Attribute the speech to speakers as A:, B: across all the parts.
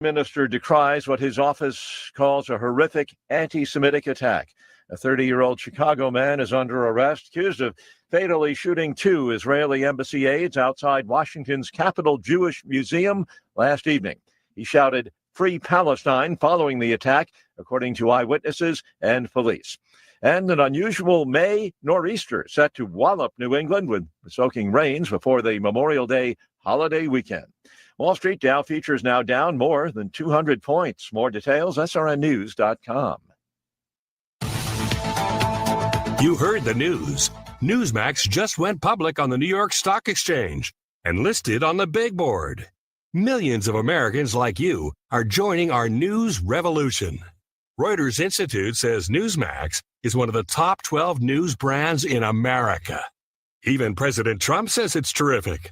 A: Minister decries what his office calls a horrific anti-Semitic attack. A 30-year-old Chicago man is under arrest, accused of fatally shooting 2 Israeli embassy aides outside Washington's Capitol Jewish Museum last evening. He shouted, "Free Palestine," following the attack, according to eyewitnesses and police. And an unusual May nor'easter set to wallop New England with soaking rains before the Memorial Day holiday weekend. Wall Street Dow futures now down more than 200 points. More details, srnnews.com.
B: You heard the news. Newsmax just went public on the New York Stock Exchange and listed on the big board. Millions of Americans like you are joining our news revolution. Reuters Institute says Newsmax is one of the top 12 news brands in America. Even President Trump says it's terrific.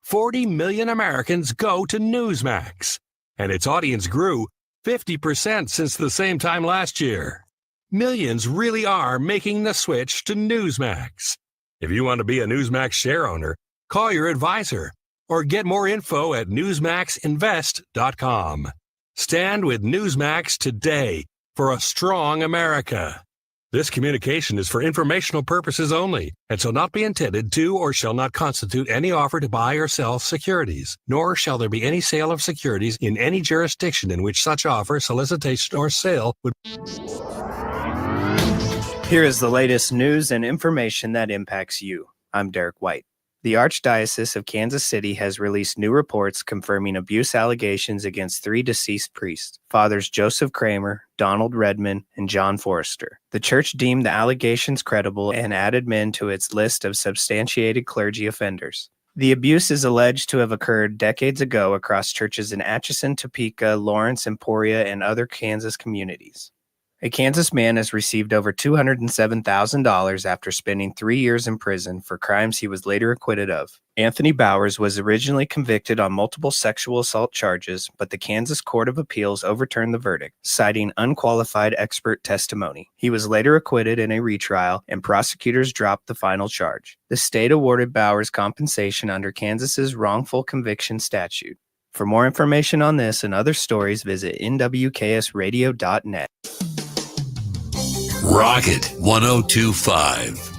B: 40 million Americans go to Newsmax, and its audience grew 50% since the same time last year. Millions really are making the switch to Newsmax. If you want to be a Newsmax share owner, call your advisor or get more info at newsmaxinvest.com. Stand with Newsmax today for a strong America. This communication is for informational purposes only and shall not be intended to or shall not constitute any offer to buy or sell securities, nor shall there be any sale of securities in any jurisdiction in which such offer, solicitation, or sale would.
C: Here is the latest news and information that impacts you. I'm Derek White. The Archdiocese of Kansas City has released new reports confirming abuse allegations against 3 deceased priests, Fathers Joseph Kramer, Donald Redman, and John Forrester. The church deemed the allegations credible and added men to its list of substantiated clergy offenders. The abuse is alleged to have occurred decades ago across churches in Atchison, Topeka, Lawrence, Emporia, and other Kansas communities. A Kansas man has received over $207,000 after spending 3 years in prison for crimes he was later acquitted of. Anthony Bowers was originally convicted on multiple sexual assault charges, but the Kansas Court of Appeals overturned the verdict, citing unqualified expert testimony. He was later acquitted in a retrial, and prosecutors dropped the final charge. The state awarded Bowers compensation under Kansas's wrongful conviction statute. For more information on this and other stories, visit nwksradio.net.
D: Rocket 102.5.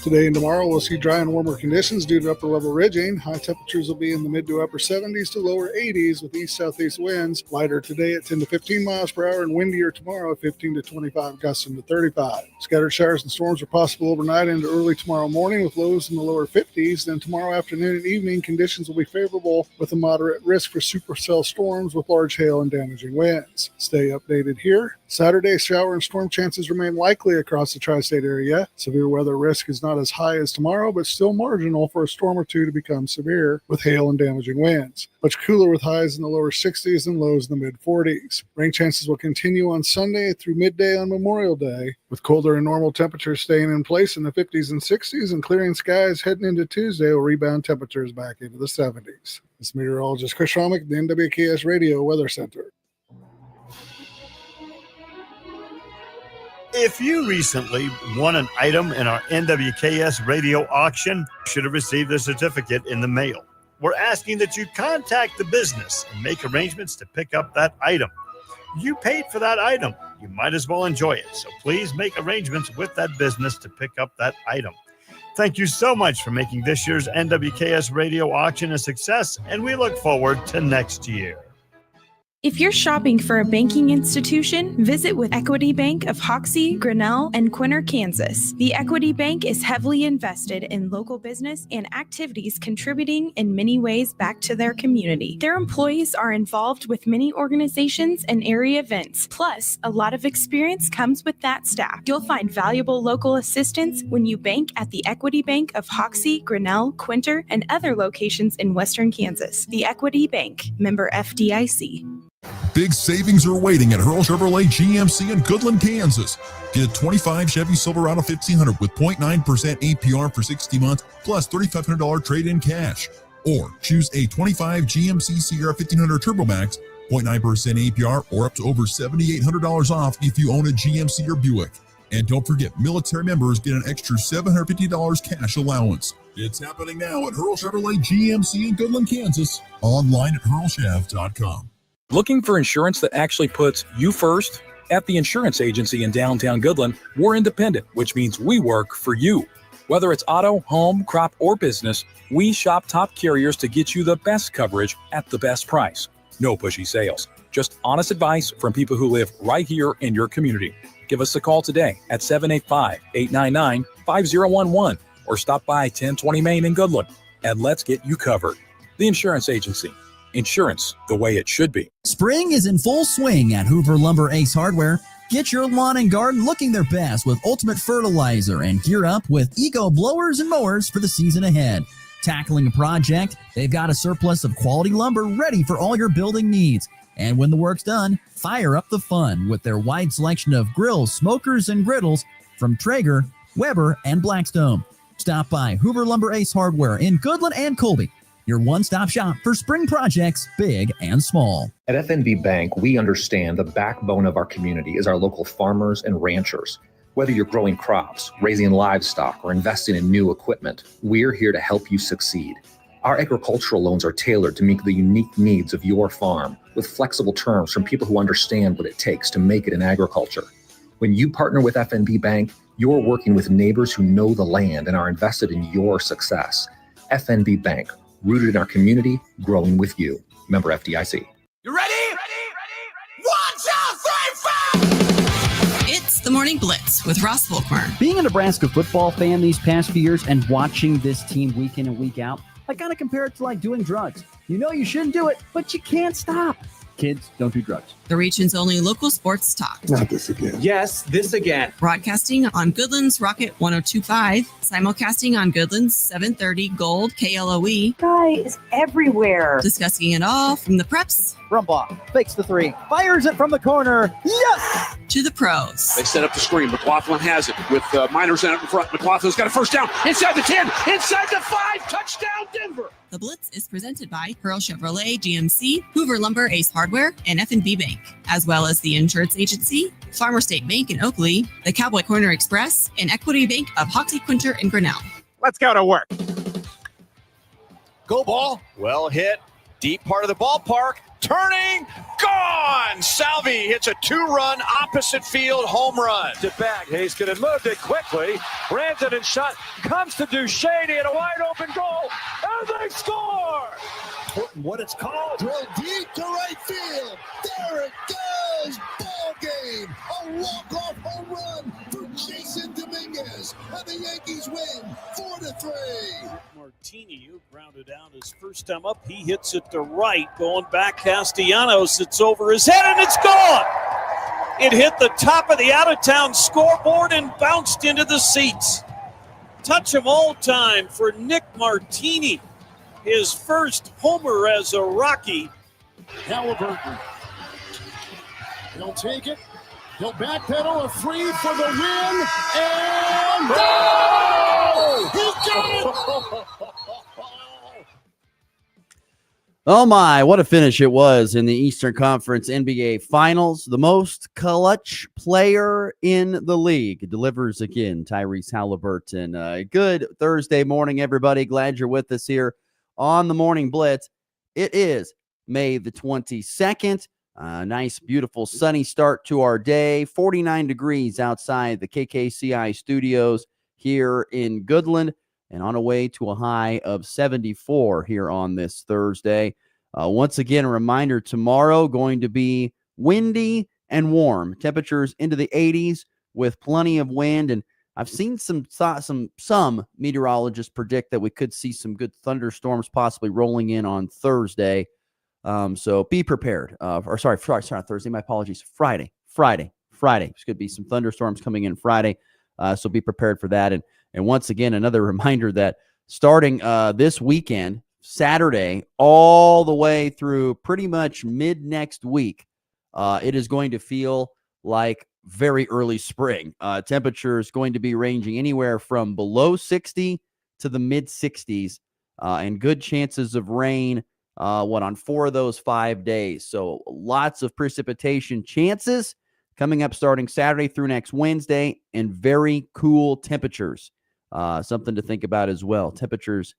E: Today and tomorrow, we'll see dry and warmer conditions due to upper-level ridging. High temperatures will be in the mid to upper 70s to lower 80s with east-southeast winds. Lighter today at 10 to 15 miles per hour and windier tomorrow at 15 to 25, gusting to 35. Scattered showers and storms are possible overnight into early tomorrow morning with lows in the lower 50s. Then tomorrow afternoon and evening, conditions will be favorable with a moderate risk for supercell storms with large hail and damaging winds. Stay updated here. Saturday, shower and storm chances remain likely across the tri-state area. Severe weather risk is not as high as tomorrow, but still marginal for a storm or two to become severe with hail and damaging winds. Much cooler with highs in the lower 60s and lows in the mid-40s. Rain chances will continue on Sunday through midday on Memorial Day, with colder and normal temperatures staying in place in the 50s and 60s, and clearing skies heading into Tuesday will rebound temperatures back into the 70s. This is meteorologist Chris Romick, the NWKS Radio Weather Center.
F: If you recently won an item in our NWKS radio auction, you should have received a certificate in the mail. We're asking that you contact the business and make arrangements to pick up that item. You paid for that item. You might as well enjoy it. So please make arrangements with that business to pick up that item. Thank you so much for making this year's NWKS radio auction a success, and we look forward to next year.
G: If you're shopping for a banking institution, visit with Equity Bank of Hoxie, Grinnell, and Quinter, Kansas. The Equity Bank is heavily invested in local business and activities contributing in many ways back to their community. Their employees are involved with many organizations and area events. Plus, a lot of experience comes with that staff. You'll find valuable local assistance when you bank at the Equity Bank of Hoxie, Grinnell, Quinter, and other locations in Western Kansas. The Equity Bank, member FDIC.
H: Big savings are waiting at Hurl Chevrolet GMC in Goodland, Kansas. Get a 25 Chevy Silverado 1500 with 0.9% APR for 60 months plus $3,500 trade-in cash. Or choose a 25 GMC Sierra 1500 Turbo Max, 0.9% APR or up to over $7,800 off if you own a GMC or Buick. And don't forget, military members get an extra $750 cash allowance. It's happening now at Hurl Chevrolet GMC in Goodland, Kansas. Online at hurlchev.com.
I: Looking for insurance that actually puts you first? At the insurance agency in downtown Goodland, we're independent, which means we work for you. Whether it's auto, home, crop, or business, we shop top carriers to get you the best coverage at the best price. No pushy sales, just honest advice from people who live right here in your community. Give us a call today at 785-899-5011 or stop by 1020 Main in Goodland and let's get you covered. The Insurance Agency. Insurance the way it should be.
J: Spring is in full swing at Hoover Lumber Ace Hardware. Get your lawn and garden looking their best with Ultimate Fertilizer and gear up with Eco blowers and mowers for the season ahead. Tackling a project, they've got a surplus of quality lumber ready for all your building needs. And when the work's done, fire up the fun with their wide selection of grills, smokers, and griddles from Traeger, Weber, and Blackstone. Stop by Hoover Lumber Ace Hardware in Goodland and Colby. Your one-stop shop for spring projects, big and small.
K: At FNB Bank, we understand the backbone of our community is our local farmers and ranchers. Whether you're growing crops, raising livestock, or investing in new equipment, we're here to help you succeed. Our agricultural loans are tailored to meet the unique needs of your farm, with flexible terms from people who understand what it takes to make it in agriculture. When you partner with FNB Bank, you're working with neighbors who know the land and are invested in your success. FNB Bank, rooted in our community, growing with you. Member FDIC.
L: You ready? Ready? 1, 2, 3, 4! It's the Morning Blitz with Ross Volkmer.
M: Being a Nebraska football fan these past few years and watching this team week in and week out, I gotta compare it to like doing drugs. You know you shouldn't do it, but you can't stop. Kids, don't do drugs.
L: The region's only local sports talk.
N: Not this again.
M: Yes, this again.
L: Broadcasting on Goodland's Rocket 102.5, simulcasting on Goodland's 730 Gold KLOE.
O: Guy is everywhere.
L: Discussing it all from the preps.
M: Rumbaugh fakes the three, fires it from the corner. Yes!
L: To the pros.
P: They set up the screen. McLaughlin has it with Miners in front. McLaughlin's got a first down inside the 10, inside the 5. Touchdown, Denver.
L: The Blitz is presented by Pearl Chevrolet GMC, Hoover Lumber Ace Hardware, and FNB Bank, as well as the Insurance Agency, Farmer State Bank in Oakley, the Cowboy Corner Express, and Equity Bank of Hoxie, Quinter, and Grinnell.
Q: Let's go to work.
R: Go ball. Well hit. Deep part of the ballpark. Turning. Gone. Salvi hits a 2-run opposite field home run.
A: To back. Haskin had moved it quickly. Brandon and shot. Comes to Duchesne and a wide open goal. And they score.
N: What it's called. Drill deep to right field. There it goes. Ball game. A walk-off home run for Jason Dominguez. And the Yankees win 4-3.
S: Martini, who grounded out his first time up. He hits it to right. Going back, Castellanos. It's over his head and it's gone. It hit the top of the out-of-town scoreboard and bounced into the seats. Touch of all time for Nick Martini. His first homer as a Rocky.
N: Halliburton. He'll take it. He'll backpedal, a free for the win. And no! He got it!
M: Oh my, what a finish it was in the Eastern Conference NBA Finals. The most clutch player in the league delivers again, Tyrese Halliburton. Good Thursday morning, everybody. Glad you're with us here on the Morning Blitz. It is May the 22nd. Nice, beautiful, sunny start to our day. 49 degrees outside the KKCI studios here in Goodland, and on a way to a high of 74 here on this Thursday. Once again, a reminder, tomorrow going to be windy and warm. Temperatures into the 80s with plenty of wind, and I've seen some meteorologists predict that we could see some good thunderstorms possibly rolling in on Thursday. So be prepared. Sorry, not Thursday. My apologies. Friday. There's going to be some thunderstorms coming in Friday. So be prepared for that. And once again, another reminder that starting this weekend, Saturday, all the way through pretty much mid next week, it is going to feel like very early spring. Temperature is going to be ranging anywhere from below 60 to the mid 60s, and good chances of rain on 4 of those 5 days. So lots of precipitation chances coming up starting Saturday through next Wednesday, and very cool temperatures. Something to think about as well. Temperatures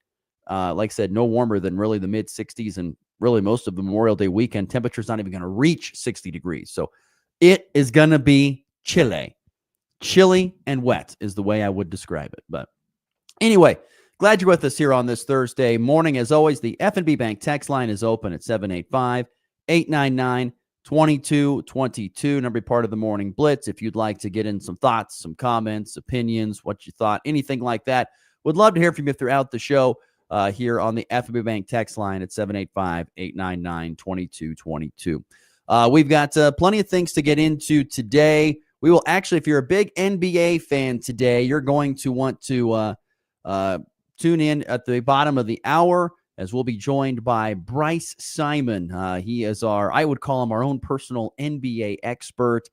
M: Like I said, no warmer than really the mid 60s, and really most of the Memorial Day weekend. Temperature's not even going to reach 60 degrees. So it is going to be chilly and wet is the way I would describe it. But anyway, glad you're with us here on this Thursday morning. As always, the F&B Bank text line is open at 785-899-2222. Number part of the morning blitz. If you'd like to get in some thoughts, some comments, opinions, what you thought, anything like that, would love to hear from you throughout the show here on the F&B Bank text line at 785-899-2222. We've got plenty of things to get into today. We will actually, if you're a big NBA fan today, you're going to want to tune in at the bottom of the hour, as we'll be joined by Bryce Simon. He is I would call him our own personal NBA expert.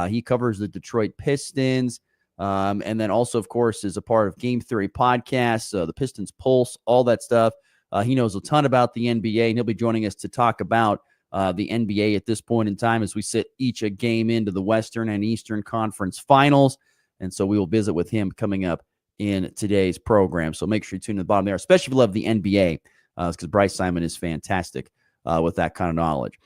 M: He covers the Detroit Pistons, and then also, of course, is a part of Game Theory podcasts, the Pistons Pulse, all that stuff. He knows a ton about the NBA, and he'll be joining us to talk about the NBA at this point in time as we sit each a game into the Western and Eastern Conference Finals. And so we will visit with him coming up in today's program. So make sure you tune in to the bottom there, especially if you love the NBA, because Bryce Simon is fantastic with that kind of knowledge.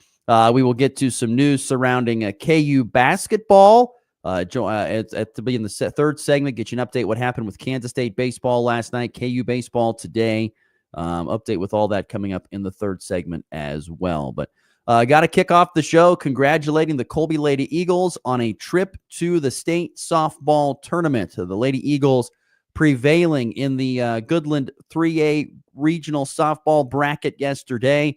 M: We will get to some news surrounding KU basketball. To be in the third segment, get you an update what happened with Kansas State baseball last night, KU baseball today. Update with all that coming up in the third segment as well. But got to kick off the show congratulating the Colby Lady Eagles on a trip to the state softball tournament. The Lady Eagles prevailing in the Goodland 3A regional softball bracket yesterday.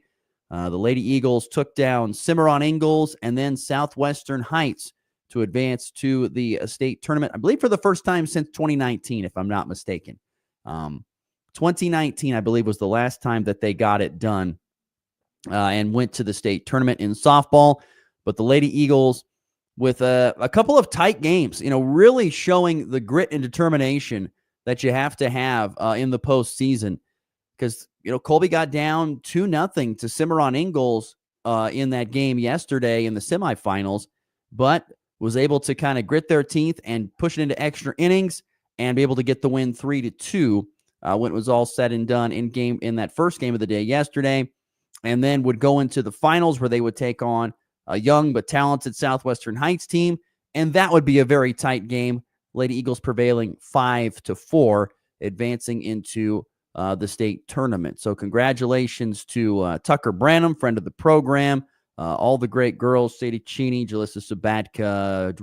M: The Lady Eagles took down Cimarron Ingalls and then Southwestern Heights to advance to the state tournament, I believe for the first time since 2019, if I'm not mistaken. 2019, I believe, was the last time that they got it done and went to the state tournament in softball. But the Lady Eagles, with a couple of tight games, really showing the grit and determination that you have to have in the postseason. Because, Colby got down 2-0 to Cimarron Ingalls in that game yesterday in the semifinals, but was able to kind of grit their teeth and push it into extra innings and be able to get the win 3-2 when it was all said and done in that first game of the day yesterday, and then would go into the finals where they would take on a young but talented Southwestern Heights team, and that would be a very tight game. Lady Eagles prevailing 5-4, advancing into the state tournament. So congratulations to Tucker Branham, friend of the program, all the great girls, Sadie Cheney, Jalissa Sabatka,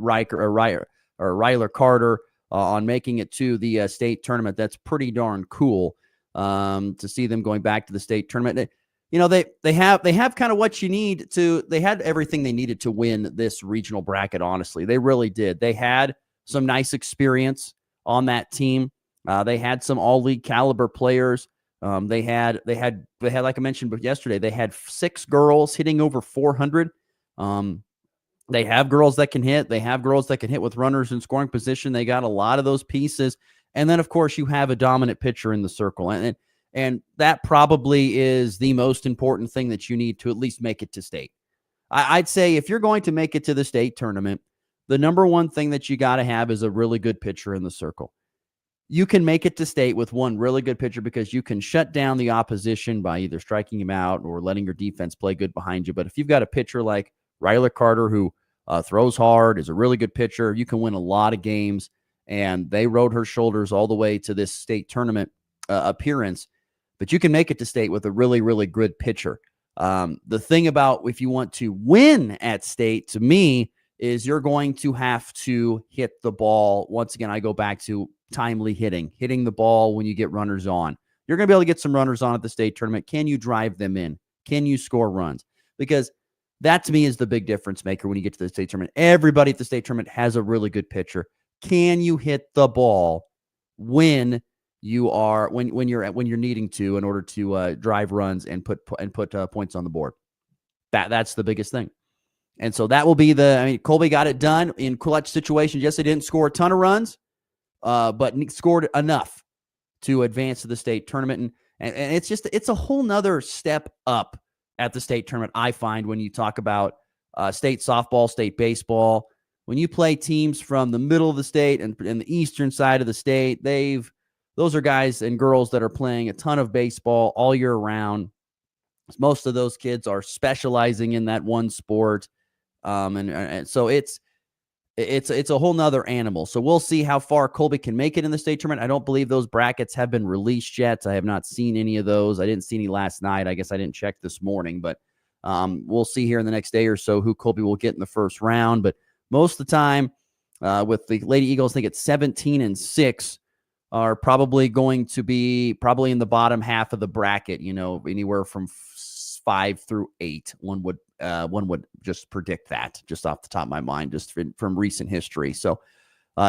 M: Ryler Carter, on making it to the state tournament. That's pretty darn cool to see them going back to the state tournament. They have kind of what you need to. They had everything they needed to win this regional bracket. Honestly, they really did. They had some nice experience on that team. They had some all-league caliber players. They had, like I mentioned yesterday, they had 6 girls hitting over 400. They have girls that can hit. They have girls that can hit with runners in scoring position. They got a lot of those pieces. And then, of course, you have a dominant pitcher in the circle. And that probably is the most important thing that you need to at least make it to state. I'd say if you're going to make it to the state tournament, the number one thing that you got to have is a really good pitcher in the circle. You can make it to state with one really good pitcher because you can shut down the opposition by either striking him out or letting your defense play good behind you. But if you've got a pitcher like Ryler Carter, who throws hard, is a really good pitcher, you can win a lot of games. And they rode her shoulders all the way to this state tournament appearance. But you can make it to state with a really, really good pitcher. The thing about if you want to win at state, to me, is you're going to have to hit the ball. Once again, I go back to timely hitting the ball when you get runners on. You're going to be able to get some runners on at the state tournament. Can you drive them in? Can you score runs? Because that, to me, is the big difference maker when you get to the state tournament. Everybody at the state tournament has a really good pitcher. Can you hit the ball when you're needing to in order to drive runs and put points on the board? That's the biggest thing. And so that will be Colby got it done in clutch situations. Yes, they didn't score a ton of runs, but scored enough to advance to the state tournament. And it's a whole nother step up at the state tournament, I find, when you talk about state softball, state baseball. When you play teams from the middle of the state and the eastern side of the state, they've those are guys and girls that are playing a ton of baseball all year round. Most of those kids are specializing in that one sport. And so it's a whole nother animal. So we'll see how far Colby can make it in the state tournament. I don't believe those brackets have been released yet. I have not seen any of those. I didn't see any last night. I guess I didn't check this morning, but we'll see here in the next day or so who Colby will get in the first round. But most of the time with the Lady Eagles, I think it's 17-6 are probably going to be probably in the bottom half of the bracket, anywhere from 5 through 8. One would just predict that just off the top of my mind, just from recent history. So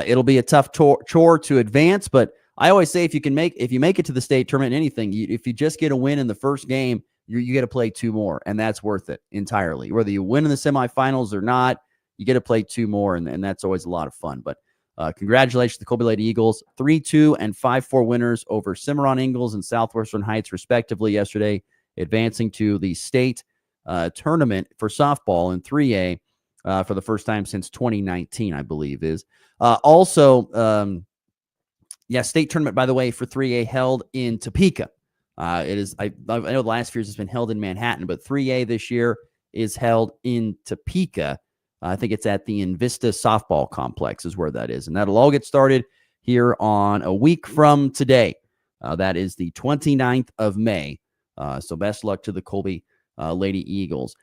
M: it'll be a tough chore to advance, but I always say if you make it to the state tournament, anything, if you just get a win in the first game, you get to play 2 more, and that's worth it entirely. Whether you win in the semifinals or not, you get to play 2 more, and that's always a lot of fun. But congratulations to the Colby Lady Eagles, 3-2 and 5-4 winners over Cimarron Ingalls and Southwestern Heights, respectively, yesterday, advancing to the state tournament for softball in 3A for the first time since 2019, I believe is. State tournament, by the way, for 3A held in Topeka. It is. I know the last few years it's been held in Manhattan, but 3A this year is held in Topeka. I think it's at the Invista Softball Complex is where that is. And that'll all get started here on a week from today. That is the 29th of May. So best luck to the Colby Lady Eagles.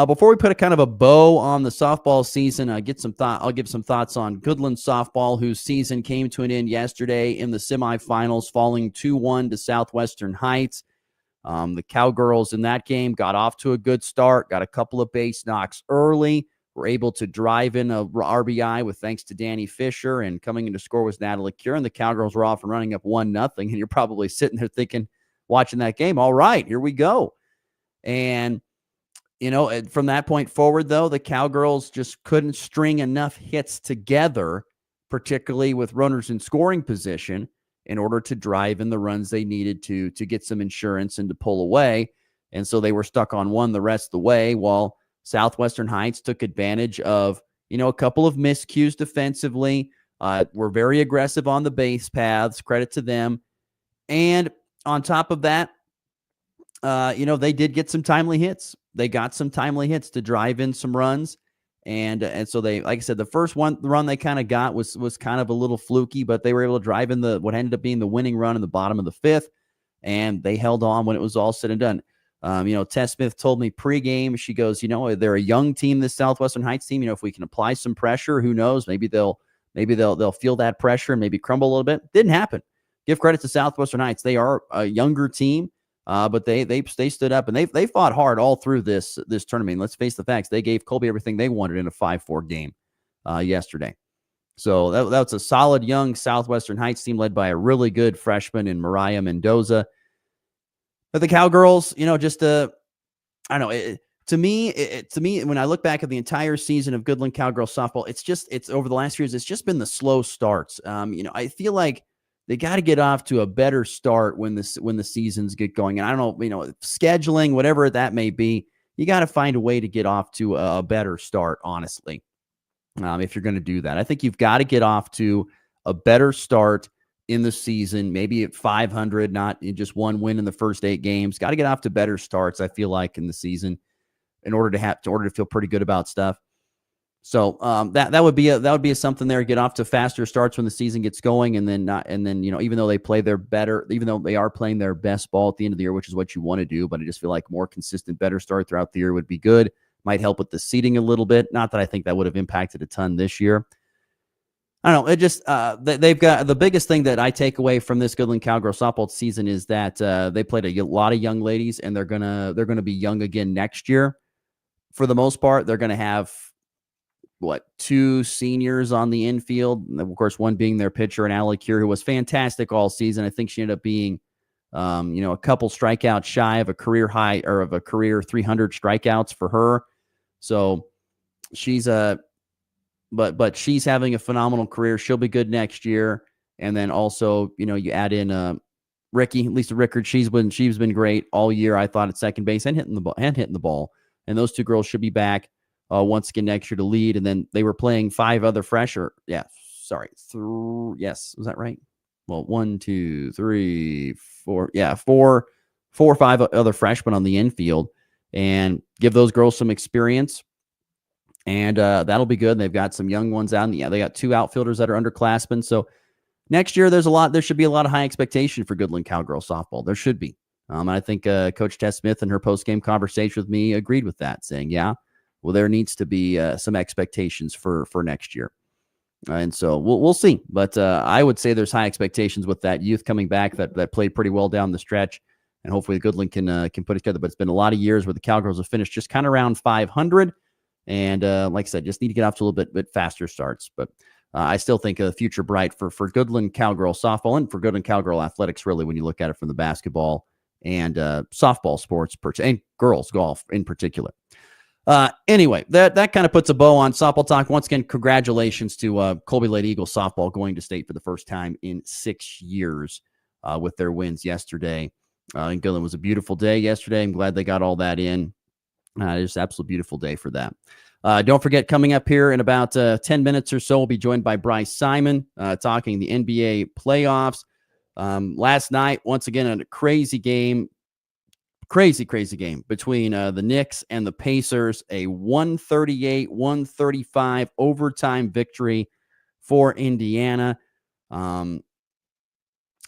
M: Before we put a kind of a bow on the softball season, I'll give some thoughts on Goodland softball, whose season came to an end yesterday in the semifinals, falling 2-1 to Southwestern Heights. The Cowgirls in that game got off to a good start, got a couple of base knocks early, were able to drive in a RBI with thanks to Danny Fisher, and coming in to score was Natalie Cure, and the Cowgirls were off and running up 1-0, and you're probably sitting there thinking, watching that game, all right, here we go. And, from that point forward, though, the Cowgirls just couldn't string enough hits together, particularly with runners in scoring position, in order to drive in the runs they needed to get some insurance and to pull away. And so they were stuck on one the rest of the way, while Southwestern Heights took advantage of, a couple of miscues defensively, were very aggressive on the base paths, credit to them. And on top of that, they did get some timely hits. They got some timely hits to drive in some runs. And so they, like I said, the first run they kind of got was kind of a little fluky, but they were able to drive in what ended up being the winning run in the bottom of the 5th. And they held on when it was all said and done. Tess Smith told me pregame, she goes, they're a young team, this Southwestern Heights team. If we can apply some pressure, who knows? Maybe they'll feel that pressure and maybe crumble a little bit. Didn't happen. Give credit to Southwestern Heights. They are a younger team, but they stood up and they fought hard all through this tournament. Let's face the facts. They gave Colby everything they wanted in a 5-4 game yesterday. So that's a solid young Southwestern Heights team led by a really good freshman in Mariah Mendoza. But the Cowgirls, I don't know. To me, when I look back at the entire season of Goodland Cowgirls softball, it's over the last few years, it's just been the slow starts. I feel like they got to get off to a better start when the seasons get going. And I don't know, scheduling, whatever that may be, you got to find a way to get off to a better start, honestly. If you're going to do that, I think you've got to get off to a better start in the season, maybe at 500, not in just one win in the first 8 games. Got to get off to better starts, I feel like, in the season in order to feel pretty good about stuff. So that would be a something there. Get off to faster starts when the season gets going, and then even though they are playing their best ball at the end of the year, which is what you want to do, but I just feel like more consistent, better start throughout the year would be good. Might help with the seeding a little bit. Not that I think that would have impacted a ton this year. I don't know. It just they've got the biggest thing that I take away from this Goodland Cowgirl softball season is that they played a lot of young ladies, and they're gonna be young again next year. For the most part, they're gonna have 2 seniors on the infield. And of course, one being their pitcher, and Allie Cure, who was fantastic all season. I think she ended up being a couple strikeouts shy of a career high or of a career 300 strikeouts for her. So she's but she's having a phenomenal career. She'll be good next year. And then also, you add in Ricky, Lisa Rickard. She's been great all year, I thought, at second base and hitting the ball. And those 2 girls should be back once again next year to lead. And then they were playing 5 other was that right? well, 1, 2, 3, 4. Yeah, four or five other freshmen on the infield and give those girls some experience. And that'll be good. They've got some young ones out. Yeah, they got 2 outfielders that are underclassmen. So next year, there should be a lot of high expectation for Goodland Cowgirl softball. There should be. I think Coach Tess Smith in her post-game conversation with me agreed with that, saying, yeah, well, there needs to be some expectations for next year. And so we'll see. But I would say there's high expectations with that youth coming back that played pretty well down the stretch. And hopefully Goodland can put it together. But it's been a lot of years where the Cowgirls have finished just kind of around 500. And like I said, just need to get off to a little bit faster starts. But I still think a future bright for Goodland Cowgirl softball and for Goodland Cowgirl athletics, really, when you look at it from the basketball and softball sports and girls golf in particular. Anyway, that kind of puts a bow on softball talk. Once again, congratulations to Colby Lady Eagles softball going to state for the first time in 6 years with their wins yesterday. And Goodland was a beautiful day yesterday. I'm glad they got all that in. Just an absolute beautiful day for that. Don't forget, coming up here in about 10 minutes or so, we'll be joined by Bryce Simon talking the NBA playoffs. Last night, once again, a crazy game between the Knicks and the Pacers, a 138-135 overtime victory for Indiana.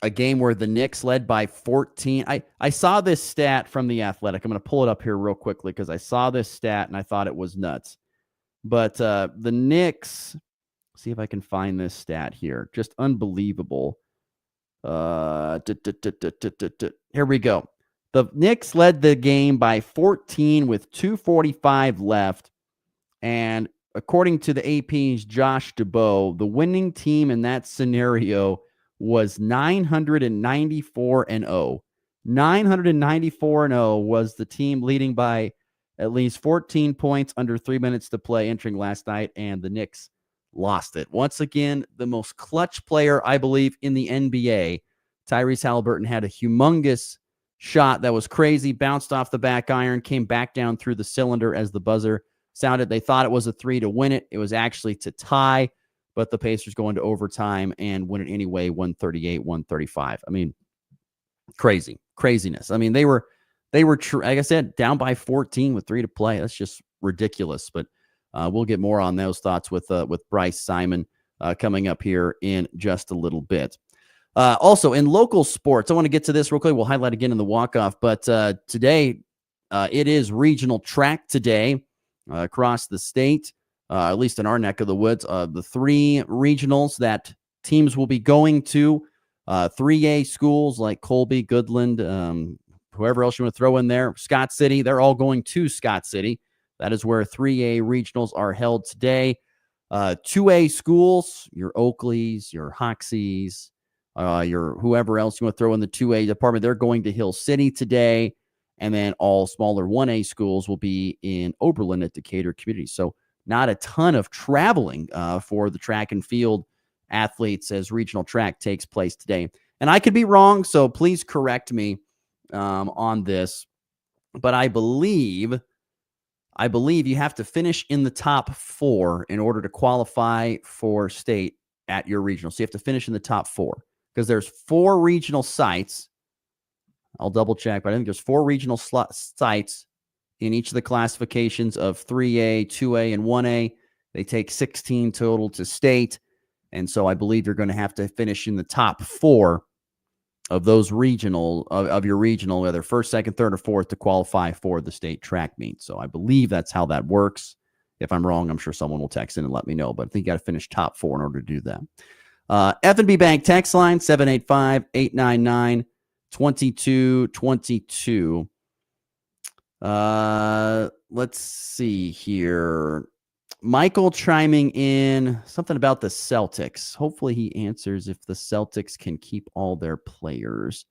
M: A game where the Knicks led by 14. I saw this stat from The Athletic. I'm going to pull it up here real quickly because I saw this stat and I thought it was nuts. But the Knicks, see if I can find this stat here. Just unbelievable. Here we go. The Knicks led the game by 14 with 2:45 left. And according to the AP's Josh DeBow, the winning team in that scenario was 994-0. 994-0 was the team leading by at least 14 points under 3 minutes to play entering last night, and the Knicks lost it. Once again, the most clutch player, I believe, in the NBA, Tyrese Halliburton, had a humongous shot that was crazy, bounced off the back iron, came back down through the cylinder as the buzzer sounded. They thought it was a 3 to win it. It was actually to tie, but the Pacers go into overtime and win it anyway, 138-135. I mean, craziness. I mean, they were like I said, down by 14 with 3 to play. That's just ridiculous. But we'll get more on those thoughts with Bryce Simon coming up here in just a little bit. Also, in local sports, I want to get to this real quick. We'll highlight again in the walk-off. But today, it is regional track today across the state, at least in our neck of the woods. The 3 regionals that teams will be going to, 3A schools like Colby, Goodland, whoever else you want to throw in there, Scott City, they're all going to Scott City. That is where 3A regionals are held today. 2A schools, your Oakleys, your Hoxies, your whoever else you want to throw in the 2A department, they're going to Hill City today. And then all smaller 1A schools will be in Oberlin at Decatur Community. So not a ton of traveling for the track and field athletes as regional track takes place today. And I could be wrong, so please correct me on this. But I believe you have to finish in the top 4 in order to qualify for state at your regional. So you have to finish in the top 4 because there's 4 regional sites. I'll double check, but I think there's 4 regional sites in each of the classifications of 3A, 2A, and 1A. They take 16 total to state. And so I believe you're going to have to finish in the top 4 of those regional, of your regional, whether first, second, third, or fourth to qualify for the state track meet. So I believe that's how that works. If I'm wrong, I'm sure someone will text in and let me know, but I think you got to finish top 4 in order to do that. F&B Bank text line, 785-899-2222. Let's see here. Michael chiming in something about the Celtics. Hopefully he answers if the Celtics can keep all their players.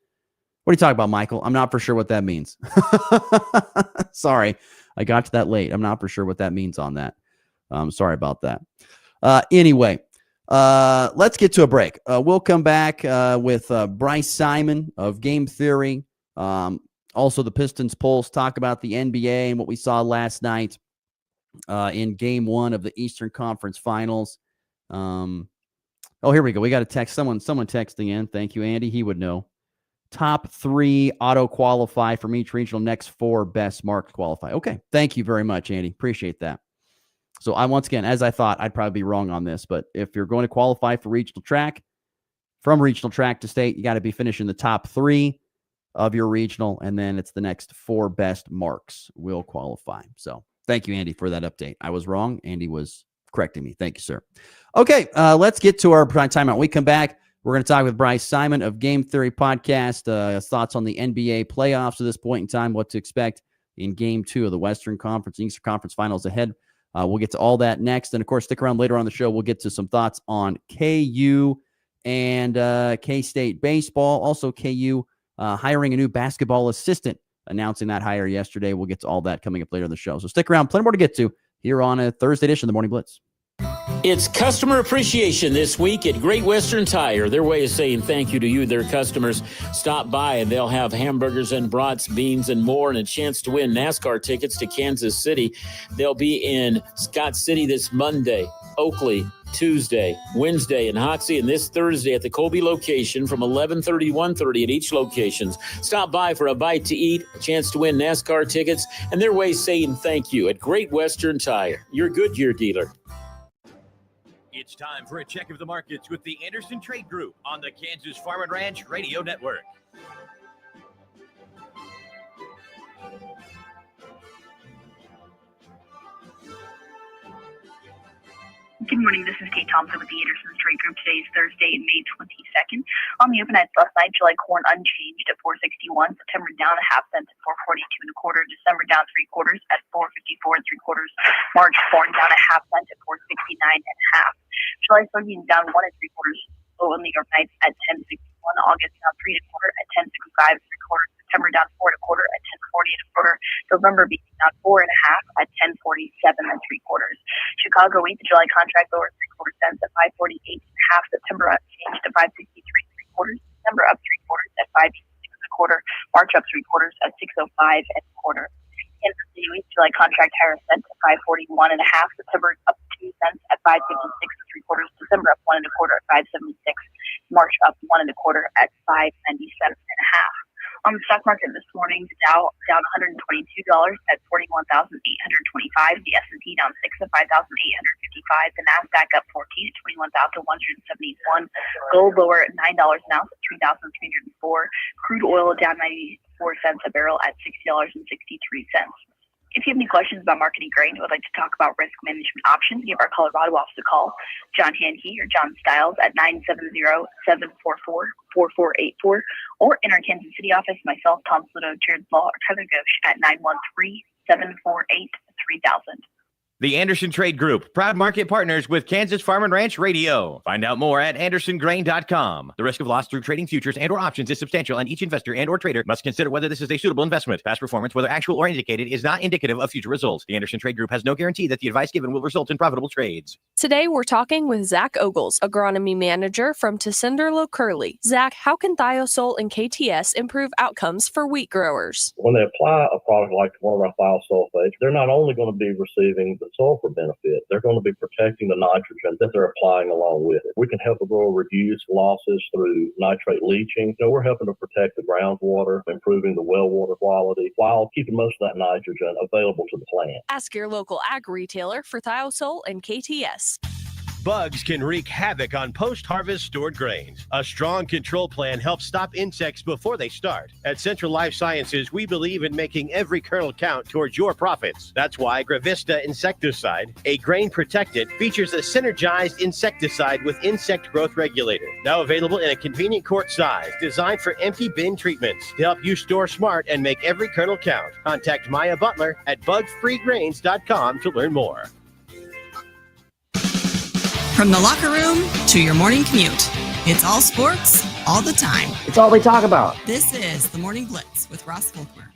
M: What are you talking about, Michael? I'm not for sure what that means. Sorry, I got to that late. I'm not for sure what that means on that. Sorry about that. Anyway, let's get to a break. We'll come back with Bryce Simon of Game Theory. Also, the Pistons Pulse, talk about the NBA and what we saw last night in Game 1 of the Eastern Conference Finals. Oh, here we go. We got a text. Someone texting in. Thank you, Andy. He would know. Top 3 auto qualify from each regional. Next 4 best marks qualify. Okay. Thank you very much, Andy. Appreciate that. So once again, as I thought, I'd probably be wrong on this, but if you're going to qualify for regional track, from regional track to state, you got to be finishing the top 3 of your regional, and then it's the next 4 best marks will qualify. So thank you, Andy, for that update. I was wrong. Andy was correcting me. Thank you, sir. Okay, let's get to our prime timeout. When we come back, we're going to talk with Bryce Simon of Game Theory Podcast, thoughts on the NBA playoffs at this point in time, what to expect in Game 2 of the Western Conference and Eastern Conference Finals ahead. We'll get to all that next. And, of course, stick around later on the show. We'll get to some thoughts on KU and K-State baseball. Also, KU hiring a new basketball assistant, announcing that hire yesterday. We'll get to all that coming up later in the show. So stick around. Plenty more to get to here on a Thursday edition of the Morning Blitz.
Q: It's customer appreciation this week at Great Western Tire. Their way of saying thank you to you, their customers. Stop by and they'll have hamburgers and brats, beans, and more, and a chance to win NASCAR tickets to Kansas City. They'll be in Scott City this Monday, Oakley Tuesday, Wednesday in Hoxie, and this Thursday at the Colby location from 11:30 to 1:30 at each location. Stop by for a bite to eat, a chance to win NASCAR tickets, and their way of saying thank you at Great Western Tire, your Goodyear dealer.
T: It's time for a check of the markets with the Anderson Trade Group on the Kansas Farm and Ranch Radio Network.
U: Good morning. This is Kate Thompson with the Anderson Trade Group. Today is Thursday, May 22nd. On the open at last night, July corn unchanged at $4.61. September down a half cent at $4.42 1/4. December down 3/4 at $4.54 3/4. March corn down a half cent at $4.69 1/2. July soybeans down 1 3/4. Low on the overnight at $10.61. August down 3 1/4 at $10.65 3/4. September down 4 1/4 at $10.40 1/4. November being down 4 1/2 at $10.47 3/4. Chicago wheat, the July contract lower 3/4 cents at $5.48 1/2. September unchanged at $5.63 3/4. December up 3/4 at $5.66 1/4. March up 3/4 at $6.05 1/4. Kansas City wheat, July contract higher cents at $5.41 1/2. September up 2 cents at $5.56 3/4. December up 1 1/4 at $5.76. March up 1 1/4 at $5.97 1/2. On the stock market this morning, the Dow down $122 at 41,825. The S&P down 6 at 5,855. The Nasdaq up 14 at 21,171. Gold lower at $9 an ounce at 3,304. Crude oil down 94 cents a barrel at $60.63. If you have any questions about marketing grain or would like to talk about risk management options, give our Colorado office a call. John Hanke or John Stiles at 970-744-4484, or in our Kansas City office, myself, Tom Sluto, Jared Law, or Tyler Ghosh at 913-748-3000.
T: The Anderson Trade Group, proud market partners with Kansas Farm and Ranch Radio. Find out more at andersongrain.com. The risk of loss through trading futures and or options is substantial, and each investor and or trader must consider whether this is a suitable investment. Past performance, whether actual or indicated, is not indicative of future results. The Anderson Trade Group has no guarantee that the advice given will result in profitable trades.
V: Today, we're talking with Zach Ogles, agronomy manager from Tessenderlo Curley. Zach, how can Thiosol and KTS improve outcomes for wheat growers?
W: When they apply a product like one of our thiosulfates, they're not only going to be receiving the sulfur benefit, they're going to be protecting the nitrogen that they're applying along with it. We can help the grower reduce losses through nitrate leaching. We're helping to protect the groundwater, improving the well water quality, while keeping most of that nitrogen available to the plant.
V: Ask your local ag retailer for Thiosol and KTS.
T: Bugs can wreak havoc on post-harvest stored grains. A strong control plan helps stop insects before they start. At Central Life Sciences, we believe in making every kernel count towards your profits. That's why Gravista insecticide, a grain-protected, features a synergized insecticide with insect growth regulator. Now available in a convenient quart size, designed for empty bin treatments to help you store smart and make every kernel count. Contact Maya Butler at bugfreegrains.com to learn more.
L: From the locker room to your morning commute, it's all sports, all the time.
X: It's all they talk about.
L: This is the Morning Blitz with Ross Volkmer.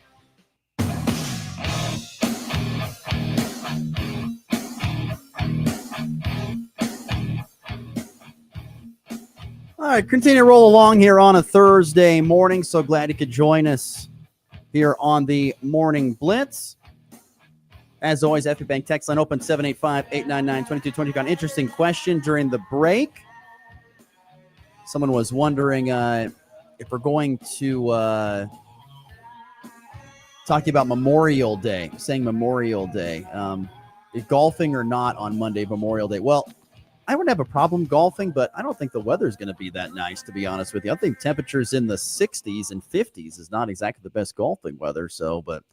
M: All right, continue to roll along here on a Thursday morning. So glad you could join us here on the Morning Blitz. As always, FB Bank text line open 785-899-2220. Got an interesting question during the break. Someone was wondering if we're going to talk about Memorial Day, saying Memorial Day, golfing or not on Monday, Memorial Day. Well, I wouldn't have a problem golfing, but I don't think the weather is going to be that nice, to be honest with you. I think temperatures in the 60s and 50s is not exactly the best golfing weather. So, but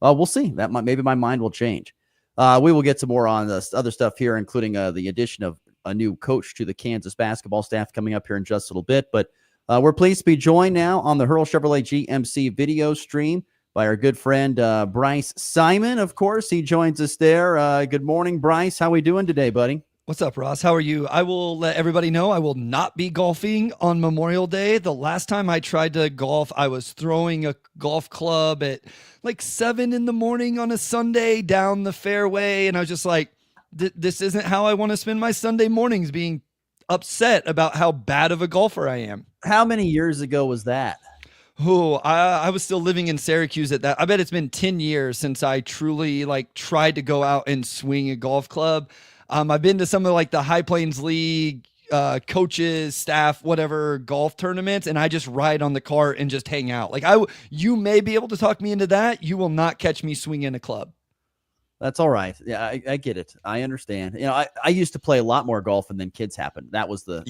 M: we'll see. Maybe my mind will change. We will get some more on the other stuff here, including the addition of a new coach to the Kansas basketball staff coming up here in just a little bit. But we're pleased to be joined now on the Hurl Chevrolet GMC video stream by our good friend Bryce Simon. Of course, he joins us there. Good morning, Bryce. How we doing today, buddy?
B: What's up, Ross? How are you? I will let everybody know I will not be golfing on Memorial Day. The last time I tried to golf, I was throwing a golf club at like 7 in the morning on a Sunday down the fairway. And I was just like, this isn't how I want to spend my Sunday mornings, being upset about how bad of a golfer I am.
M: How many years ago was that?
B: Oh, I was still living in Syracuse at that. I bet it's been 10 years since I truly tried to go out and swing a golf club. I've been to some of the High Plains League coaches, staff, whatever golf tournaments, and I just ride on the cart and just hang out. You may be able to talk me into that. You will not catch me swinging a club.
M: That's all right. Yeah, I get it. I understand. I used to play a lot more golf, and then kids happened. That was the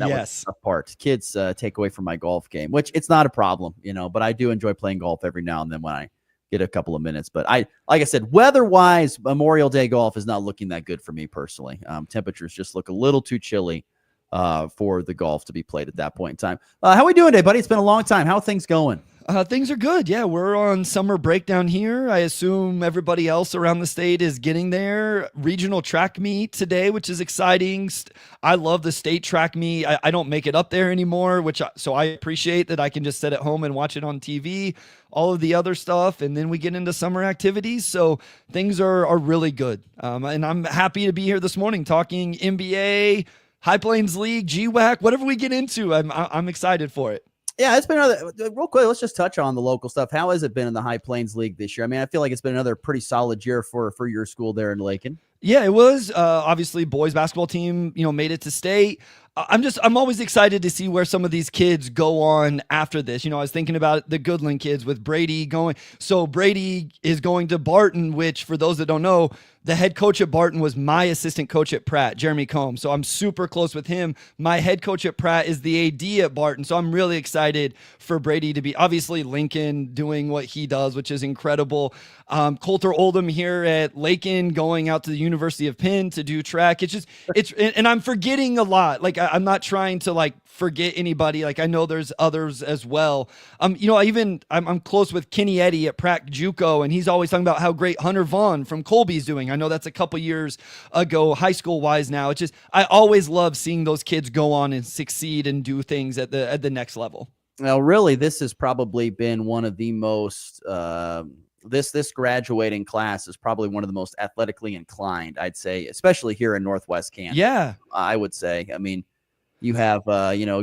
M: tough part. Kids take away from my golf game, which it's not a problem, but I do enjoy playing golf every now and then when I get a couple of minutes. But like I said, weather-wise, Memorial Day golf is not looking that good for me personally. Temperatures just look a little too chilly for the golf to be played at that point in time. How are we doing today, buddy? It's been a long time. How are things going?
B: Things are good. Yeah, we're on summer break down here. I assume everybody else around the state is getting there. Regional track meet today, which is exciting. I love the state track meet. I don't make it up there anymore, so I appreciate that I can just sit at home and watch it on TV, all of the other stuff, and then we get into summer activities. So things are really good. And I'm happy to be here this morning talking NBA, High Plains League, GWAC, whatever we get into. I'm excited for it.
M: Yeah, it's been real quick. Let's just touch on the local stuff. How has it been in the High Plains League this year? I mean, I feel like it's been another pretty solid year for your school there in Lakin.
B: Yeah, it was. Obviously, boys basketball team, made it to state. I'm always excited to see where some of these kids go on after this. I was thinking about the Goodland kids with Brady going. So Brady is going to Barton, which for those that don't know, the head coach at Barton was my assistant coach at Pratt, Jeremy Combs. So I'm super close with him. My head coach at Pratt is the AD at Barton. So I'm really excited for Brady to be, obviously, Lincoln doing what he does, which is incredible. Coulter Oldham here at Lakin going out to the University of Penn to do track. And I'm forgetting a lot. I'm not trying to forget anybody. I know there's others as well. I'm close with Kenny Eddy at Pratt JUCO, and he's always talking about how great Hunter Vaughn from Colby's doing. I know that's a couple years ago, high school wise now. I always love seeing those kids go on and succeed and do things at the next level.
M: Well, really, this has probably been one of the most, this graduating class is probably one of the most athletically inclined, I'd say, especially here in Northwest Kansas.
B: Yeah.
M: I would say. I mean, you have,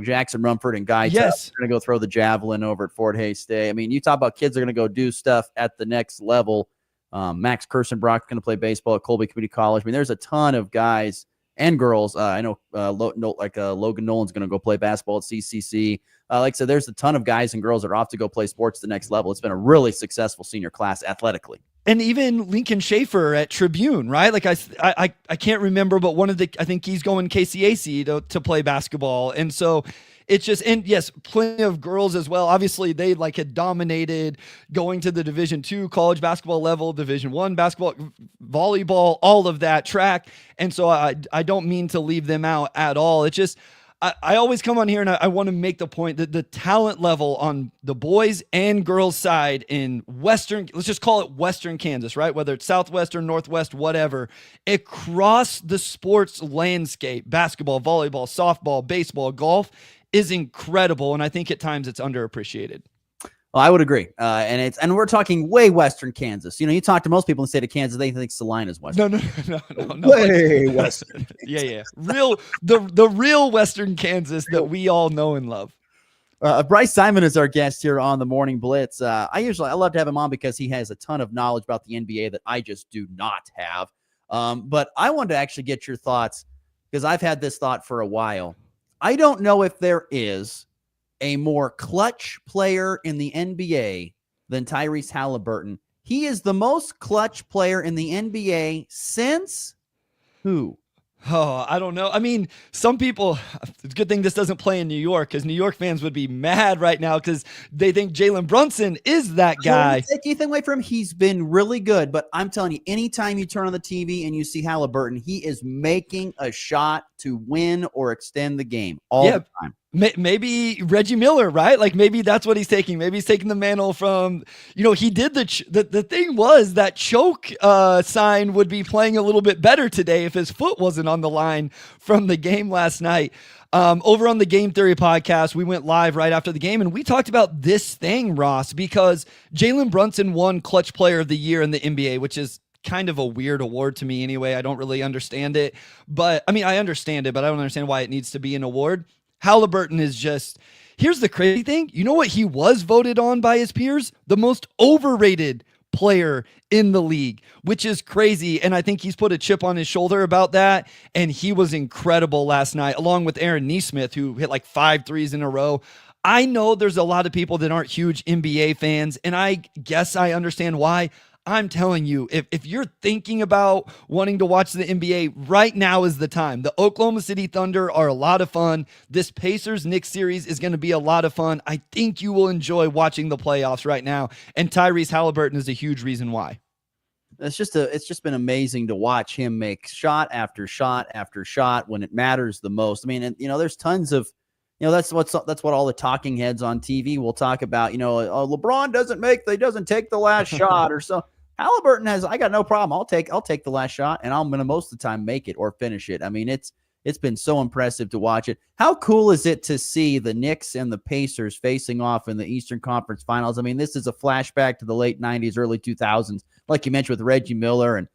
M: Jackson Rumford and Guy
B: yes.
M: going to go throw the javelin over at Fort Hays State. I mean, you talk about kids are going to go do stuff at the next level. Max Kirstenbrock's going to play baseball at Colby Community College. I mean, there's a ton of guys and girls. I know Logan Nolan's going to go play basketball at CCC. Like I said, there's a ton of guys and girls that are off to go play sports at the next level. It's been a really successful senior class athletically.
B: And even Lincoln Schaefer at Tribune, right? I can't remember, but I think he's going KCAC to play basketball. And so it's just, and yes, plenty of girls as well. Obviously they had dominated going to the Division II college basketball level, Division I basketball, volleyball, all of that, track. And so I don't mean to leave them out at all. It's just, I always come on here and I want to make the point that the talent level on the boys and girls side in Western, let's just call it Western Kansas, right? Whether it's Southwestern, Northwest, whatever, across the sports landscape, basketball, volleyball, softball, baseball, golf is incredible. And I think at times it's underappreciated.
M: Well, I would agree. And we're talking way Western Kansas. You talk to most people in the state of Kansas, they think Salina's Western.
B: No.
M: Way Western.
B: Yeah. The real Western Kansas that we all know and love.
M: Bryce Simon is our guest here on the Morning Blitz. I love to have him on because he has a ton of knowledge about the NBA that I just do not have. But I wanted to actually get your thoughts because I've had this thought for a while. I don't know if there is a more clutch player in the NBA than Tyrese Halliburton. He is the most clutch player in the NBA since who?
B: Oh, I don't know. I mean, some people, it's a good thing this doesn't play in New York, because New York fans would be mad right now because they think Jalen Brunson is that guy.
M: Take anything away from him, he's been really good. But I'm telling you, anytime you turn on the TV and you see Halliburton, he is making a shot to win or extend the game all the time.
B: Maybe Reggie Miller, right? Like maybe that's what he's taking. Maybe he's taking the mantle from, he did the thing was that choke sign would be playing a little bit better today if his foot wasn't on the line from the game last night. Over on the Game Theory podcast, we went live right after the game and we talked about this thing, Ross, because Jalen Brunson won Clutch Player of the Year in the NBA, which is kind of a weird award to me anyway. I don't really understand it, but I mean, I understand it, but I don't understand why it needs to be an award. Halliburton is just, here's the crazy thing. You know what he was voted on by his peers? The most overrated player in the league, which is crazy. And I think he's put a chip on his shoulder about that. And he was incredible last night, along with Aaron Nesmith, who hit like 5 threes in a row. I know there's a lot of people that aren't huge NBA fans, and I guess I understand why. I'm telling you, if you're thinking about wanting to watch the NBA, right now is the time. The Oklahoma City Thunder are a lot of fun. This Pacers-Knicks series is going to be a lot of fun. I think you will enjoy watching the playoffs right now, and Tyrese Halliburton is a huge reason why.
M: It's just been amazing to watch him make shot after shot after shot when it matters the most. I mean, there's tons of, that's what all the talking heads on TV will talk about. LeBron doesn't take the last shot or so. Halliburton I got no problem. I'll take the last shot, and I'm going to most of the time make it or finish it. I mean, it's been so impressive to watch it. How cool is it to see the Knicks and the Pacers facing off in the Eastern Conference Finals? I mean, this is a flashback to the late 90s, early 2000s, like you mentioned with Reggie Miller and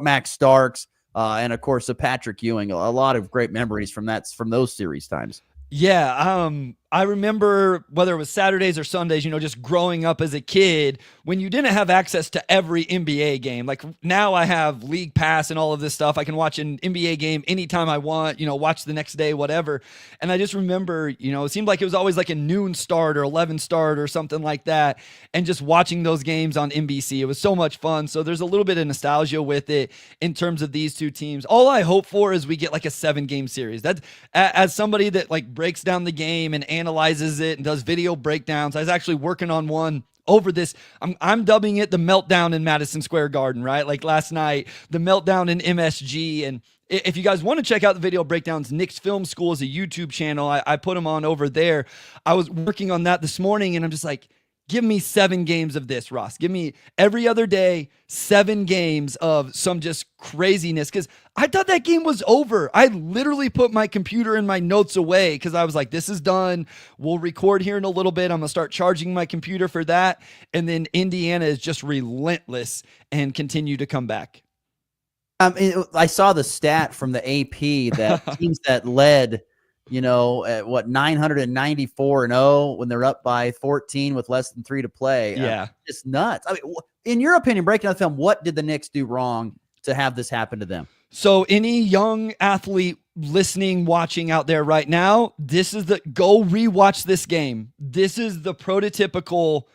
M: Max Starks, and of course Patrick Ewing. A lot of great memories from those series times.
B: Yeah, I remember whether it was Saturdays or Sundays, just growing up as a kid when you didn't have access to every NBA game. Like now I have League Pass and all of this stuff. I can watch an NBA game anytime I want, watch the next day, whatever. And I just remember, it seemed like it was always like a noon start or 11 start or something like that. And just watching those games on NBC, it was so much fun. So there's a little bit of nostalgia with it in terms of these two teams. All I hope for is we get like a 7-game series. That's as somebody that like breaks down the game and analyzes it and does video breakdowns. I was actually working on one over this. I'm dubbing it the meltdown in Madison Square Garden, right? Like last night, the meltdown in MSG. And if you guys want to check out the video breakdowns, Nick's Film School is a YouTube channel. I put them on over there. I was working on that this morning, and I'm just like, give me 7 games of this, Ross. Give me every other day, 7 games of some just craziness. Because I thought that game was over. I literally put my computer and my notes away because I was like, this is done. We'll record here in a little bit. I'm going to start charging my computer for that. And then Indiana is just relentless and continue to come back.
M: I saw the stat from the AP that teams that led at 994-0 when they're up by 14 with less than 3 to play.
B: Yeah.
M: It's nuts. I mean, in your opinion, breaking down the film, what did the Knicks do wrong to have this happen to them?
B: So any young athlete listening, watching out there right now, go rewatch this game. This is the prototypical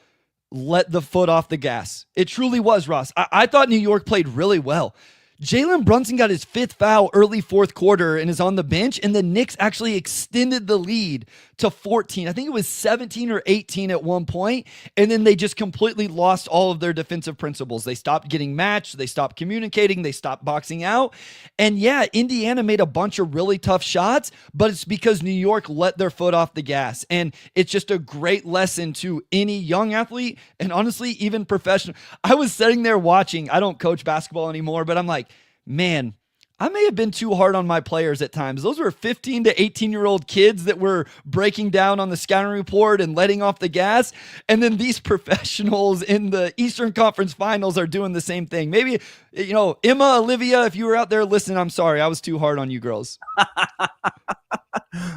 B: let the foot off the gas. It truly was, Ross. I thought New York played really well. Jalen Brunson got his 5th foul early 4th quarter and is on the bench, and the Knicks actually extended the lead to 14. I think it was 17 or 18 at one point, and then they just completely lost all of their defensive principles. They stopped getting matched, they stopped communicating, they stopped boxing out. And yeah, Indiana made a bunch of really tough shots, but it's because New York let their foot off the gas. And it's just a great lesson to any young athlete, and honestly, even professional. I was sitting there watching, I don't coach basketball anymore, but I'm like, man, I may have been too hard on my players at times. Those were 15 to 18-year-old kids that were breaking down on the scouting report and letting off the gas. And then these professionals in the Eastern Conference Finals are doing the same thing. Maybe, Emma, Olivia, if you were out there listening, I'm sorry. I was too hard on you girls.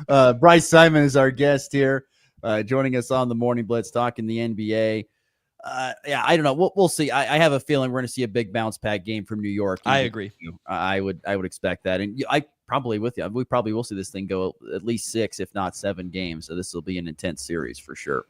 M: Bryce Simon is our guest here, joining us on the Morning Blitz, talking the NBA. I don't know. We'll see. I have a feeling we're going to see a big bounce back game from New York.
B: I agree.
M: I would expect that. And probably with you. We probably will see this thing go at least 6, if not 7 games. So this will be an intense series for sure.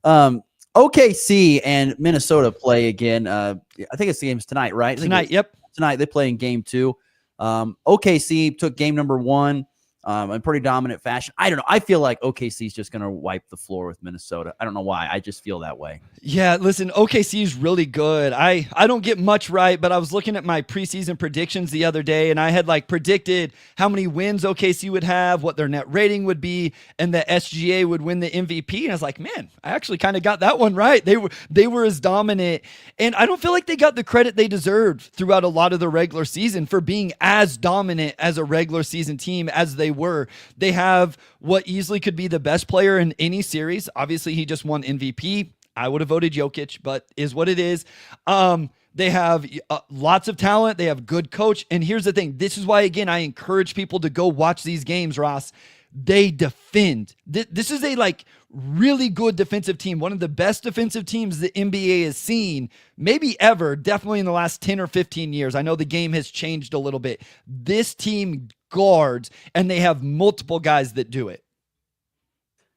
M: OKC and Minnesota play again. I think it's the game's tonight, right?
B: Tonight, yep.
M: Tonight they play in game 2. OKC took game number 1 in pretty dominant fashion. I don't know. I feel like OKC is just going to wipe the floor with Minnesota. I don't know why. I just feel that way.
B: Yeah, listen, OKC is really good. I don't get much right, but I was looking at my preseason predictions the other day, and I had predicted how many wins OKC would have, what their net rating would be, and that SGA would win the MVP. And I was like, man, I actually kind of got that one right. They were as dominant, and I don't feel like they got the credit they deserved throughout a lot of the regular season for being as dominant as a regular season team as they were. They have what easily could be the best player in any series. Obviously, he just won MVP. I would have voted Jokic, but is what it is. They have lots of talent. They have good coach. And here's the thing. This is why, again, I encourage people to go watch these games, Ross. They defend. This is a really good defensive team. One of the best defensive teams the NBA has seen, maybe ever, definitely in the last 10 or 15 years. I know the game has changed a little bit. This team guards, and they have multiple guys that do it.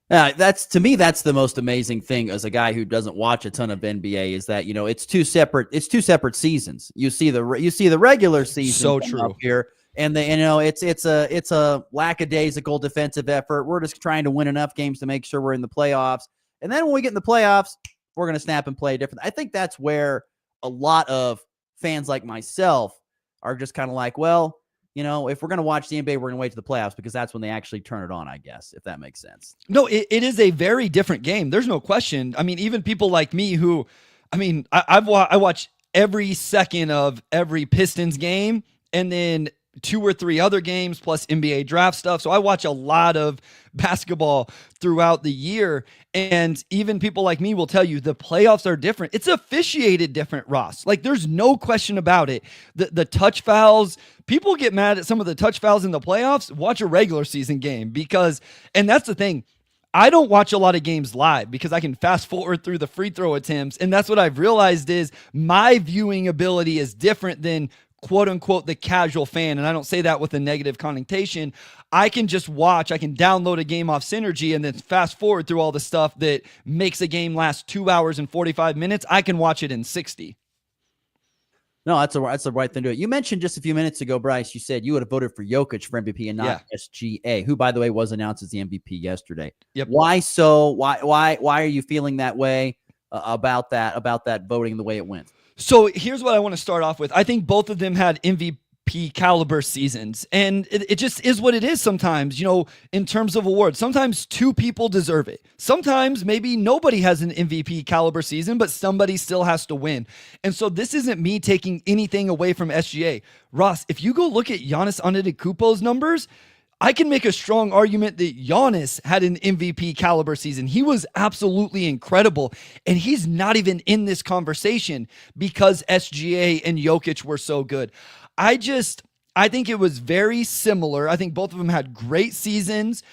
M: That's the most amazing thing as a guy who doesn't watch a ton of NBA is that, it's two separate seasons. You see the regular season.
B: So true.
M: Up here, and it's a lackadaisical defensive effort. We're just trying to win enough games to make sure we're in the playoffs. And then when we get in the playoffs, we're going to snap and play different. I think that's where a lot of fans like myself are just kind of like, well, if we're going to watch the NBA, we're going to wait to the playoffs because that's when they actually turn it on, I guess, if that makes sense.
B: No, it is a very different game. There's no question. I mean, even people like me who, I watch every second of every Pistons game and then 2 or 3 other games plus NBA draft stuff. So I watch a lot of basketball throughout the year. And even people like me will tell you the playoffs are different. It's officiated different, Ross. There's no question about it. The touch fouls, people get mad at some of the touch fouls in the playoffs. Watch a regular season game and that's the thing. I don't watch a lot of games live because I can fast forward through the free throw attempts. And that's what I've realized is my viewing ability is different than quote unquote the casual fan. And I don't say that with a negative connotation. I can just watch, I can download a game off Synergy and then fast forward through all the stuff that makes a game last 2 hours and 45 minutes. I can watch it in 60.
M: No, that's the right thing to do it. You mentioned just a few minutes ago, Bryce, you said you would have voted for Jokic for MVP and not SGA, who, by the way, was announced as the MVP yesterday.
B: Yep.
M: Why so? Why are you feeling that way about that voting the way it went?
B: So here's what I want to start off with. I think both of them had MVP caliber seasons, and it just is what it is sometimes, in terms of awards. Sometimes 2 people deserve it. Sometimes maybe nobody has an MVP caliber season, but somebody still has to win. And so this isn't me taking anything away from SGA. Ross, if you go look at Giannis Antetokounmpo's numbers, I can make a strong argument that Giannis had an MVP caliber season. He was absolutely incredible, and he's not even in this conversation because SGA and Jokic were so good. I think it was very similar. I think both of them had great seasons.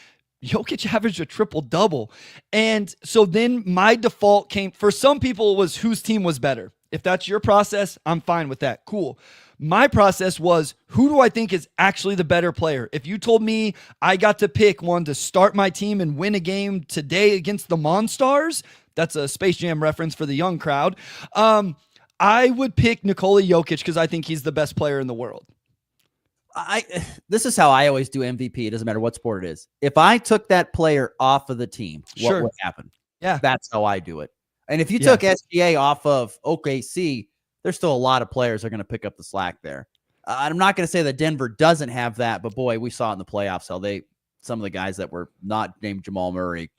B: Jokic averaged a triple-double. And so then my default came, for some people, it was whose team was better. If that's your process, I'm fine with that. Cool. My process was, who do I think is actually the better player? If you told me I got to pick one to start my team and win a game today against the Monstars, that's a Space Jam reference for the young crowd, I would pick Nikola Jokic because I think he's the best player in the world.
M: This is how I always do MVP. It doesn't matter what sport it is. If I took that player off of the team, what would happen?
B: Yeah.
M: That's how I do it. And if you took SGA off of OKC, there's still a lot of players that are going to pick up the slack there. I'm not going to say that Denver doesn't have that, but boy, we saw it in the playoffs how some of the guys that were not named Jamal Murray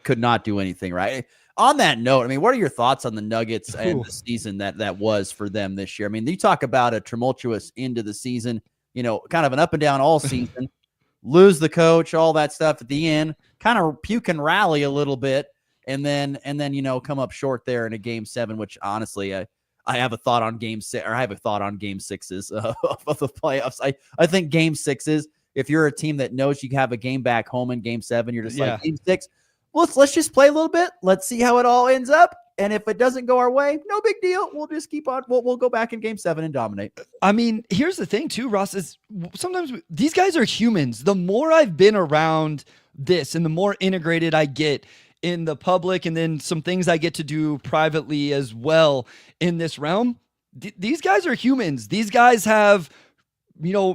M: could not do anything, right? On that note, what are your thoughts on the Nuggets and the season that was for them this year? You talk about a tumultuous end of the season, kind of an up and down all season, lose the coach, all that stuff at the end, kind of puke and rally a little bit, and then come up short there in a game 7, which honestly, I have a thought on game 6, or I have a thought on game 6s of the playoffs. I think game 6s, if you're a team that knows you have a game back home in game 7, you're just like game 6. Let's just play a little bit. Let's see how it all ends up. And if it doesn't go our way, no big deal. We'll just keep on. We'll go back in game 7 and dominate.
B: I mean, here's the thing too, Ross, is sometimes these guys are humans. The more I've been around this and the more integrated I get in the public, and then some things I get to do privately as well in this realm, these guys are humans. These guys have,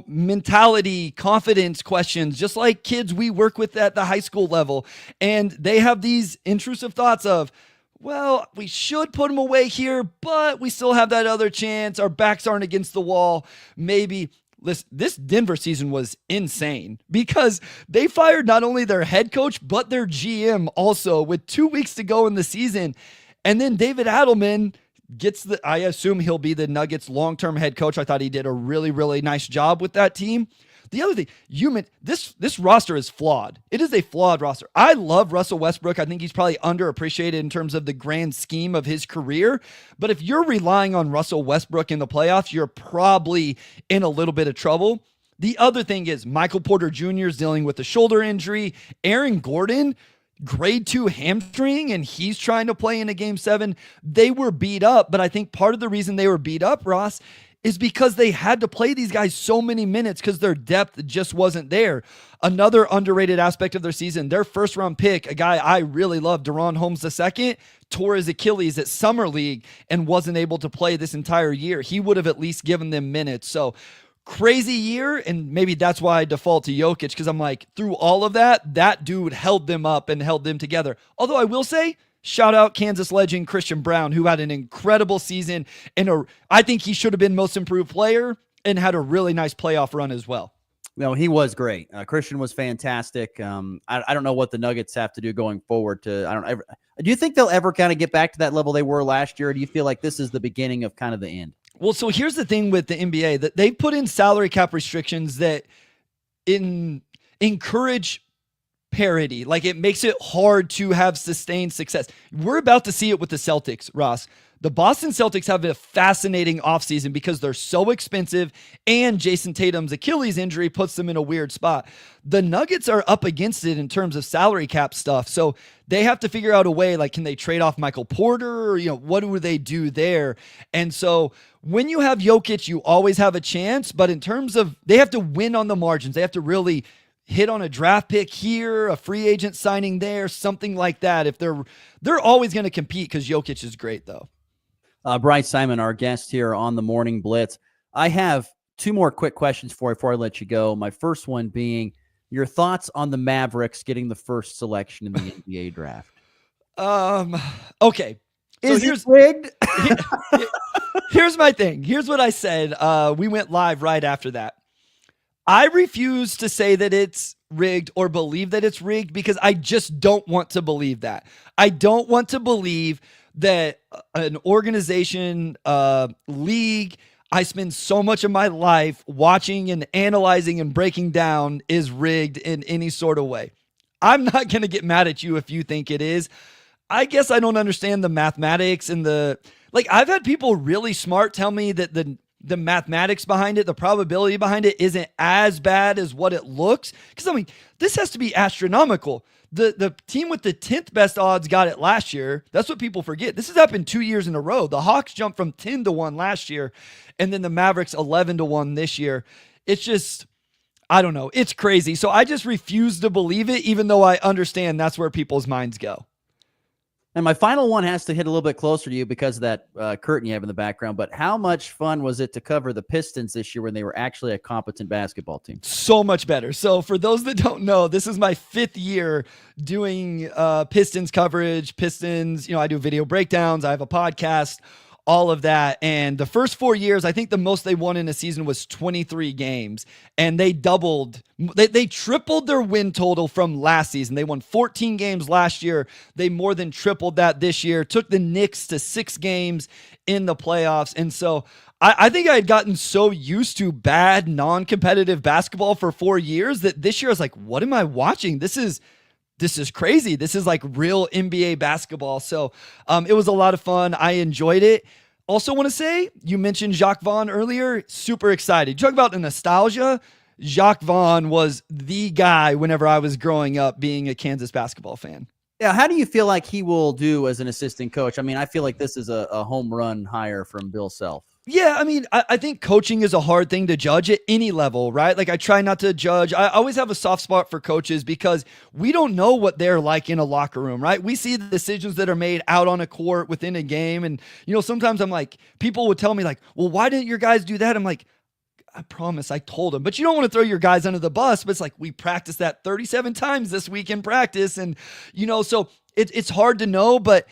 B: mentality, confidence questions, just like kids we work with at the high school level. And they have these intrusive thoughts of, well, we should put them away here, but we still have that other chance. Our backs aren't against the wall. Maybe. Listen, this Denver season was insane because they fired not only their head coach, but their GM also with 2 weeks to go in the season. And then David Adelman I assume he'll be the Nuggets long-term head coach. I thought he did a really, really nice job with that team. The other thing, this roster is flawed. It is a flawed roster. I love Russell Westbrook. I think he's probably underappreciated in terms of the grand scheme of his career. But if you're relying on Russell Westbrook in the playoffs, you're probably in a little bit of trouble. The other thing is Michael Porter Jr. is dealing with a shoulder injury. Aaron Gordon, grade 2 hamstring, and he's trying to play in a game 7. They were beat up, but I think part of the reason they were beat up, Ross, is because they had to play these guys so many minutes because their depth just wasn't there. Another underrated aspect of their season, their first-round pick, a guy I really love, Deron Holmes II, tore his Achilles at Summer League and wasn't able to play this entire year. He would have at least given them minutes. So crazy year, and maybe that's why I default to Jokic, because I'm like, through all of that dude held them up and held them together. Although I will say, shout out Kansas legend Christian Brown, who had an incredible season, and I think he should have been most improved player and had a really nice playoff run as well.
M: No, he was great. Christian was fantastic. I don't know what the Nuggets have to do going forward do you think they'll ever kind of get back to that level they were last year, or do you feel like this is the beginning of kind of the end?
B: Well, so here's the thing with the NBA, that they've put in salary cap restrictions that encourage parity. Like, it makes it hard to have sustained success. We're about to see it with the Celtics, Ross. The Boston Celtics have a fascinating offseason because they're so expensive, and Jason Tatum's Achilles injury puts them in a weird spot. The Nuggets are up against it in terms of salary cap stuff, so they have to figure out a way, like, can they trade off Michael Porter, or, what do they do there? And so when you have Jokic, you always have a chance, but in terms of, they have to win on the margins. They have to really hit on a draft pick here, a free agent signing there, something like that. If they're always going to compete because Jokic is great, though.
M: Bryce Simon, our guest here on the Morning Blitz. I have 2 more quick questions for you before I let you go. My first one being your thoughts on the Mavericks getting the first selection in the NBA draft.
B: Okay.
M: So here's rigged.
B: Here's my thing. Here's what I said. We went live right after that. I refuse to say that it's rigged or believe that it's rigged because I just don't want to believe that. I don't want to believe that an organization, league, I spend so much of my life watching and analyzing and breaking down is rigged in any sort of way. I'm not going to get mad at you if you think it is. I guess I don't understand the mathematics and I've had people really smart tell me that the mathematics behind it, the probability behind it isn't as bad as what it looks. Because, this has to be astronomical. The team with the 10th best odds got it last year. That's what people forget. This has happened 2 years in a row. The Hawks jumped from 10-1 last year, and then the Mavericks 11-1 this year. It's just, I don't know. It's crazy. So I just refuse to believe it, even though I understand that's where people's minds go.
M: And my final one has to hit a little bit closer to you because of that curtain you have in the background. But how much fun was it to cover the Pistons this year when they were actually a competent basketball team?
B: So much better. So for those that don't know, this is my 5th year doing Pistons coverage. Pistons, I do video breakdowns. I have a podcast, all of that. And the first 4 years, I think the most they won in a season was 23 games. And they tripled their win total from last season. They won 14 games last year. They more than tripled that this year. Took the Knicks to 6 games in the playoffs. And so I think I had gotten so used to bad, non-competitive basketball for 4 years that this year I was like, what am I watching? This is crazy. This is like real NBA basketball. So it was a lot of fun. I enjoyed it. Also want to say, you mentioned Jacques Vaughn earlier. Super excited. Talk about the nostalgia. Jacques Vaughn was the guy whenever I was growing up being a Kansas basketball fan.
M: Yeah, how do you feel like he will do as an assistant coach? I mean, I feel like this is a home run hire from Bill Self.
B: Yeah, I mean, I think coaching is a hard thing to judge at any level, right? Like I try not to judge. I always have a soft spot for coaches because we don't know what they're like in a locker room, right? We see the decisions that are made out on a court within a game. And, sometimes I'm like, people would tell me like, well, why didn't your guys do that? I'm like, I promise I told him, but you don't want to throw your guys under the bus. But it's like, we practiced that 37 times this week in practice. And, so it's hard to know, but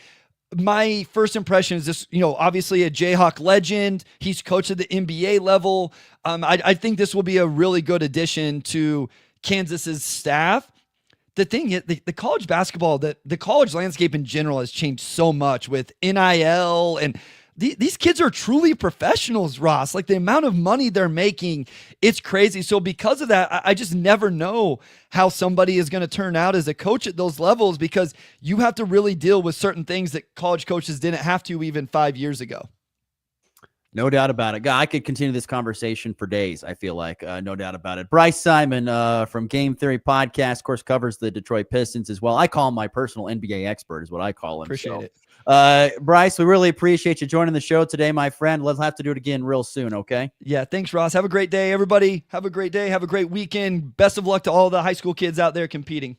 B: my first impression is this, obviously a Jayhawk legend. He's coached at the NBA level. I think this will be a really good addition to Kansas's staff. The thing is, the college basketball, the college landscape in general has changed so much with NIL, and these kids are truly professionals, Ross. Like the amount of money they're making, it's crazy. So because of that, I just never know how somebody is going to turn out as a coach at those levels, because you have to really deal with certain things that college coaches didn't have to even 5 years ago.
M: No doubt about it. I could continue this conversation for days, I feel like. No doubt about it. Bryce Simon from Game Theory Podcast, of course, covers the Detroit Pistons as well. I call him my personal NBA expert is what I call him.
B: Appreciate it.
M: Bryce, we really appreciate you joining the show today, my friend. Let's have to do it again real soon, okay?
B: Yeah, thanks, Ross. Have a great day, everybody. Have a great day. Have a great weekend. Best of luck to all the high school kids out there competing.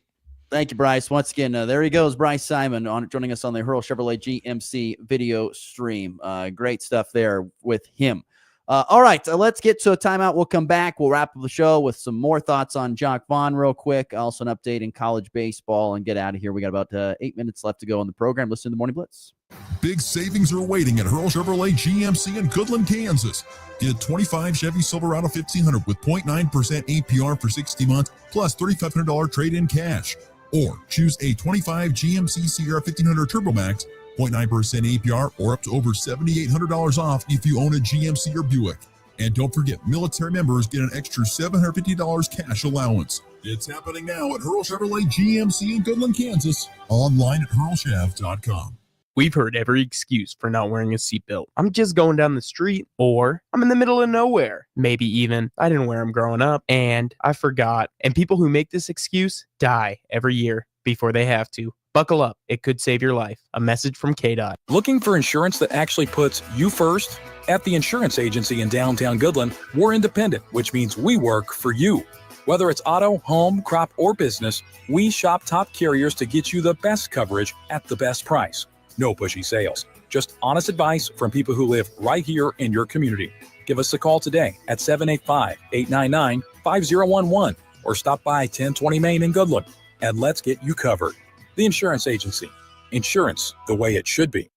M: Thank you, Bryce. Once again, there he goes, Bryce Simon, joining us on the Hurl Chevrolet GMC video stream. Great stuff there with him. All right, let's get to a timeout. We'll come back. We'll wrap up the show with some more thoughts on Jock Vaughn real quick. Also an update in college baseball and get out of here. We got about 8 minutes left to go on the program. Listen to the Morning Blitz.
H: Big savings are waiting at Hurl Chevrolet GMC in Goodland, Kansas. Get a 25 Chevy Silverado 1500 with 0.9% APR for 60 months plus $3,500 trade-in cash. Or choose a 25 GMC Sierra 1500 Turbo Max, 0.9% APR, or up to over $7,800 off if you own a GMC or Buick. And don't forget, military members get an extra $750 cash allowance. It's happening now at Hurl Chevrolet GMC in Goodland, Kansas. Online at hurlchev.com.
C: We've heard every excuse for not wearing a seatbelt. I'm just going down the street, or I'm in the middle of nowhere. Maybe even I didn't wear them growing up and I forgot. And people who make this excuse die every year before they have to. Buckle up. It could save your life. A message from KDOT.
I: Looking for insurance that actually puts you first? At the insurance agency in downtown Goodland, we're independent, which means we work for you. Whether it's auto, home, crop, or business, we shop top carriers to get you the best coverage at the best price. No pushy sales, just honest advice from people who live right here in your community. Give us a call today at 785-899-5011 or stop by 1020 Main in Goodland and let's get you covered. The Insurance Agency. Insurance the way it should be.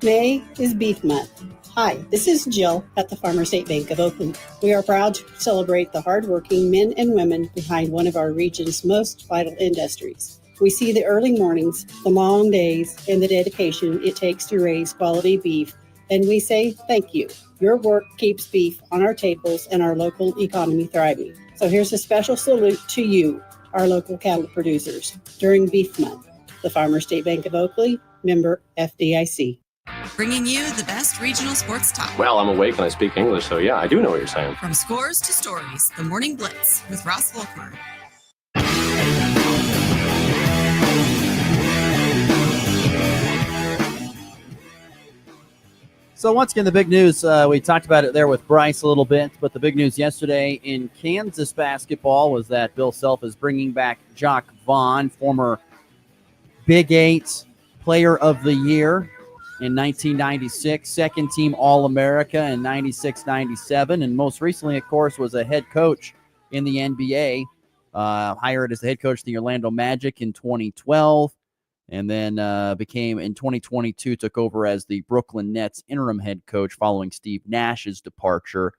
D: May is Beef Month. Hi, this is Jill at the Farmer State Bank of Oakland. We are proud to celebrate the hardworking men and women behind one of our region's most vital industries. We see the early mornings, the long days, and the dedication it takes to raise quality beef, and we say thank you. Your work keeps beef on our tables and our local economy thriving. So here's a special salute to you, our local cattle producers, during Beef Month. The Farmer State Bank of Oakley, member FDIC.
L: Bringing you the best regional sports talk.
E: Well, I'm awake and I speak English, so yeah, I do know what you're saying.
L: From scores to stories, the Morning Blitz with Ross Volkmer.
M: So once again, the big news, we talked about it there with Bryce a little bit, but the big news yesterday in Kansas basketball was that Bill Self is bringing back Jock Vaughn, former Big 8 Player of the Year in 1996, second team All-America in 96-97, and most recently, of course, was a head coach in the NBA, hired as the head coach of the Orlando Magic in 2012. And then became, in 2022, took over as the Brooklyn Nets interim head coach following Steve Nash's departure.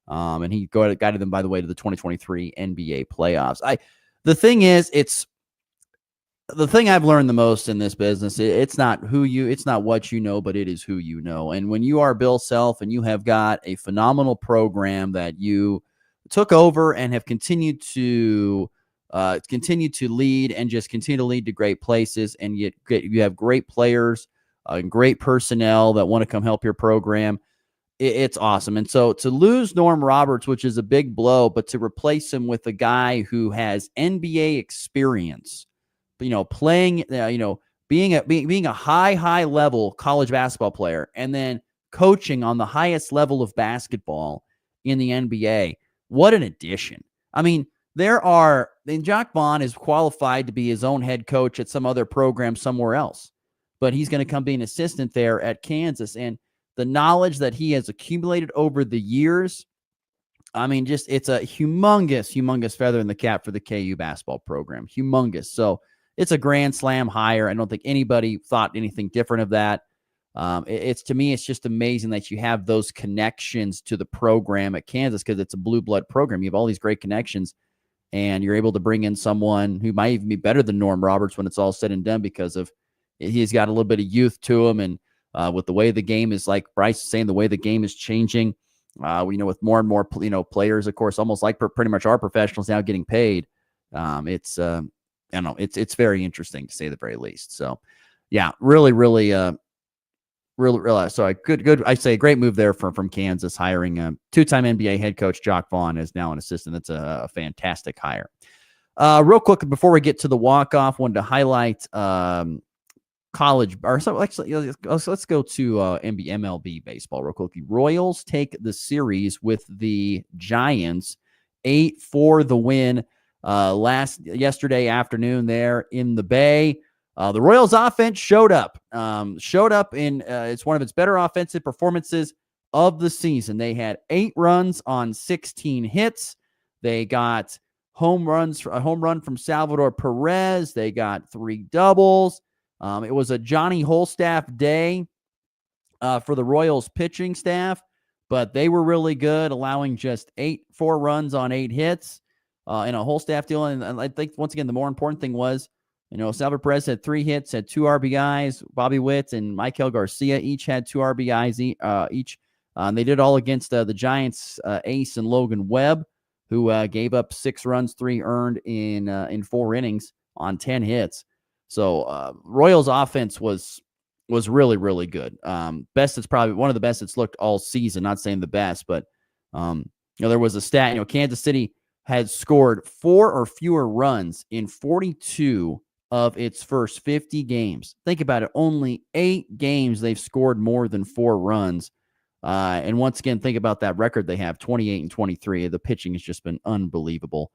M: And he guided them, by the way, to the 2023 NBA playoffs. The thing is, the thing I've learned the most in this business, it's not what you know, but it is who you know. And when you are Bill Self and you have got a phenomenal program that you took over and have continued to lead and just continue to lead to great places, and you have great players and great personnel that want to come help your program. It's awesome. And so to lose Norm Roberts, which is a big blow, but to replace him with a guy who has NBA experience playing, being a high level college basketball player and then coaching on the highest level of basketball in the NBA. What an addition. I mean, Jacque Vaughn is qualified to be his own head coach at some other program somewhere else, but he's going to come be an assistant there at Kansas. And the knowledge that he has accumulated over the years, I mean, it's a humongous feather in the cap for the KU basketball program. Humongous. So it's a grand slam hire. I don't think anybody thought anything different of that. To me, it's just amazing that you have those connections to the program at Kansas because it's a blue blood program. You have all these great connections, and you're able to bring in someone who might even be better than Norm Roberts when it's all said and done because he's got a little bit of youth to him. And with the way the game is, like Bryce is saying, the way the game is changing, with more and more, players, of course, almost like pretty much our professionals now getting paid. It's very interesting to say the very least. So yeah, really, sorry. Good. I say a great move there from Kansas, hiring a two-time NBA head coach Jacque Vaughn is now an assistant. That's a fantastic hire. Real quick before we get to the walk-off, wanted to highlight college. Or so let's go to MLB baseball real quickly. Royals take the series with the Giants, 8-4 the win yesterday afternoon there in the Bay. The Royals offense showed up in it's one of its better offensive performances of the season. They had 8 runs on 16 hits. They got a home run from Salvador Perez. They got 3 doubles. It was a Johnny Holstaff day for the Royals pitching staff, but they were really good, allowing just 4 runs on 8 hits in a Holstaff deal. And I think, once again, the more important thing was, Salvador Perez had 3 hits, had 2 RBIs. Bobby Witt and Michael Garcia each had 2 RBIs each. They did all against the Giants ace and Logan Webb, who gave up 6 runs, 3 earned in 4 innings on 10 hits. So Royals offense was really, really good. Best, it's probably one of the best it's looked all season. Not saying the best, but there was a stat. Kansas City had scored 4 or fewer runs in 42 of its first 50 games. Think about it. Only 8 games they've scored more than 4 runs. And once again, think about that record they have, 28-23. The pitching has just been unbelievable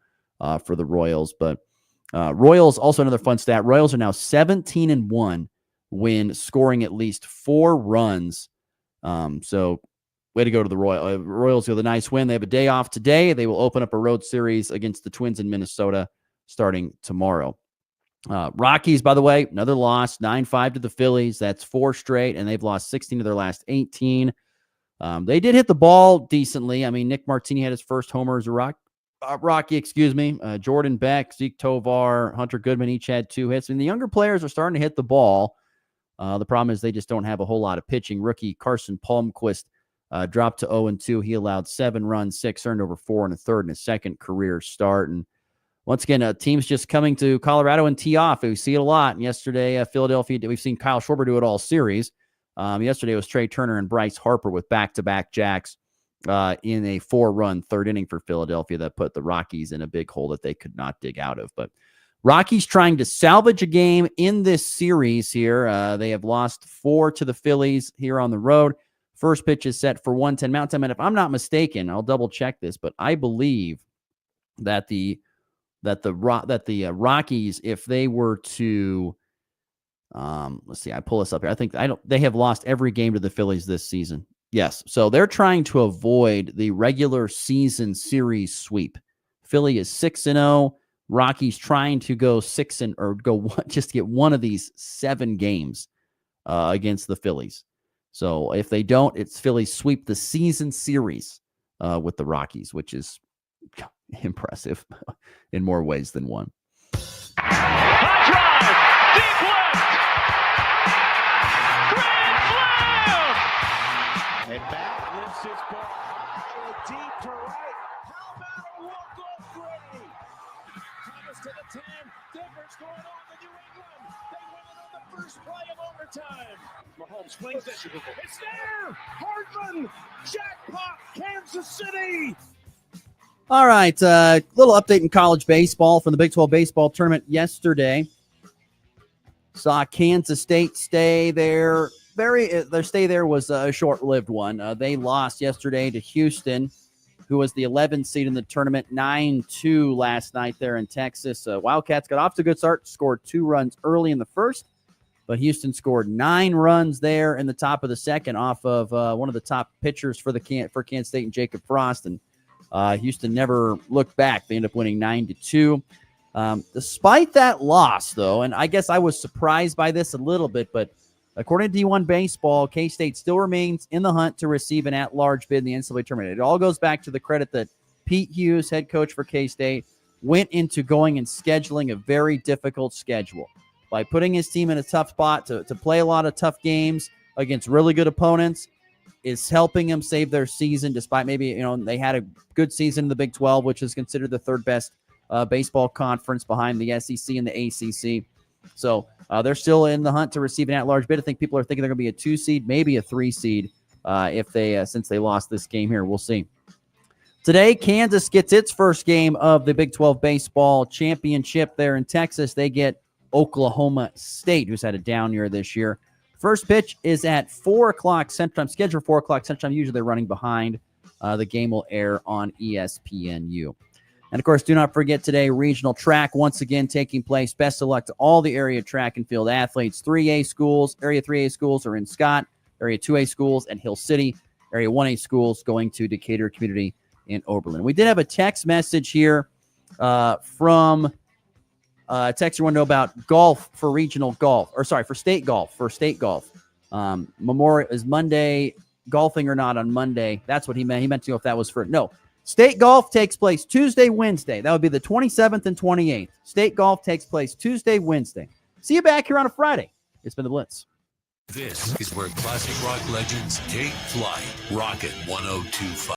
M: for the Royals. But Royals, also another fun stat, Royals are now 17-1 when scoring at least 4 runs. So way to go to the Royals with a nice win. They have a day off today. They will open up a road series against the Twins in Minnesota starting tomorrow. Rockies, by the way, another loss, 9-5 to the Phillies. That's 4 straight, and they've lost 16 of their last 18. They did hit the ball decently. I mean, Nick Martini had his first homer as a Rocky, Jordan Beck, Zeke Tovar, Hunter Goodman each had 2 hits. I mean, the younger players are starting to hit the ball. The problem is they just don't have a whole lot of pitching. Rookie Carson Palmquist dropped to 0-2. He allowed 7 runs, 6 earned over 4 1/3 in his second career start. And once again, teams just coming to Colorado and tee off. We see it a lot. And yesterday, Philadelphia, we've seen Kyle Schwarber do it all series. Yesterday was Trey Turner and Bryce Harper with back-to-back jacks in a 4-run third inning for Philadelphia that put the Rockies in a big hole that they could not dig out of. But Rockies trying to salvage a game in this series here. They have lost 4 to the Phillies here on the road. First pitch is set for 1:10 Mountain Time. And if I'm not mistaken, I'll double check this, but I believe that the Rockies, if they were to, let's see, I pull this up here. They have lost every game to the Phillies this season. Yes. So they're trying to avoid the regular season series sweep. Philly is 6-0. Rockies trying to go just get one of these 7 games against the Phillies. So if they don't, it's Phillies sweep the season series with the Rockies, which is impressive in more ways than one.
F: High drive, deep left, grand slam, and back lifts his ball high, deep to right. How about a walk-off Brady? Thomas to the 10. Difference going on in New England. They win it on the first play of overtime. Mahomes flings it. It's there. Hardman, jackpot, Kansas City.
M: All right, little update in college baseball from the Big 12 baseball tournament yesterday. Saw Kansas State stay there. Their stay there was a short-lived one. They lost yesterday to Houston, who was the 11th seed in the tournament, 9-2 last night there in Texas. Wildcats got off to a good start, scored 2 runs early in the first, but Houston scored 9 runs there in the top of the second off of one of the top pitchers for Kansas State and Jacob Frost, and Houston never looked back. They ended up winning 9-2. Despite that loss, though, and I guess I was surprised by this a little bit, but according to D1 Baseball, K-State still remains in the hunt to receive an at-large bid in the NCAA tournament. It all goes back to the credit that Pete Hughes, head coach for K-State, went into going and scheduling a very difficult schedule. By putting his team in a tough spot to play a lot of tough games against really good opponents is helping them save their season, despite maybe, they had a good season in the Big 12, which is considered the third best baseball conference behind the SEC and the ACC. So they're still in the hunt to receive an at-large bid. I think people are thinking they're going to be a 2 seed, maybe a 3 seed since they lost this game here. We'll see. Today, Kansas gets its first game of the Big 12 baseball championship there in Texas. They get Oklahoma State, who's had a down year this year. First pitch is at 4 o'clock Central Time, scheduled 4 o'clock Central Time. Usually they're running behind. The game will air on ESPNU. And, of course, do not forget today, regional track once again taking place. Best of luck to all the area track and field athletes. Area 3A schools are in Scott, Area 2A schools at Hill City, Area 1A schools going to Decatur Community in Oberlin. We did have a text message here from a texter wanted to know about golf for regional golf, for state golf. Memorial is Monday, golfing or not on Monday. That's what he meant. He meant to know if that was no. State golf takes place Tuesday, Wednesday. That would be the 27th and 28th. State golf takes place Tuesday, Wednesday. See you back here on a Friday. It's been the Blitz.
G: This is where classic rock legends take flight. Rocket 102.5.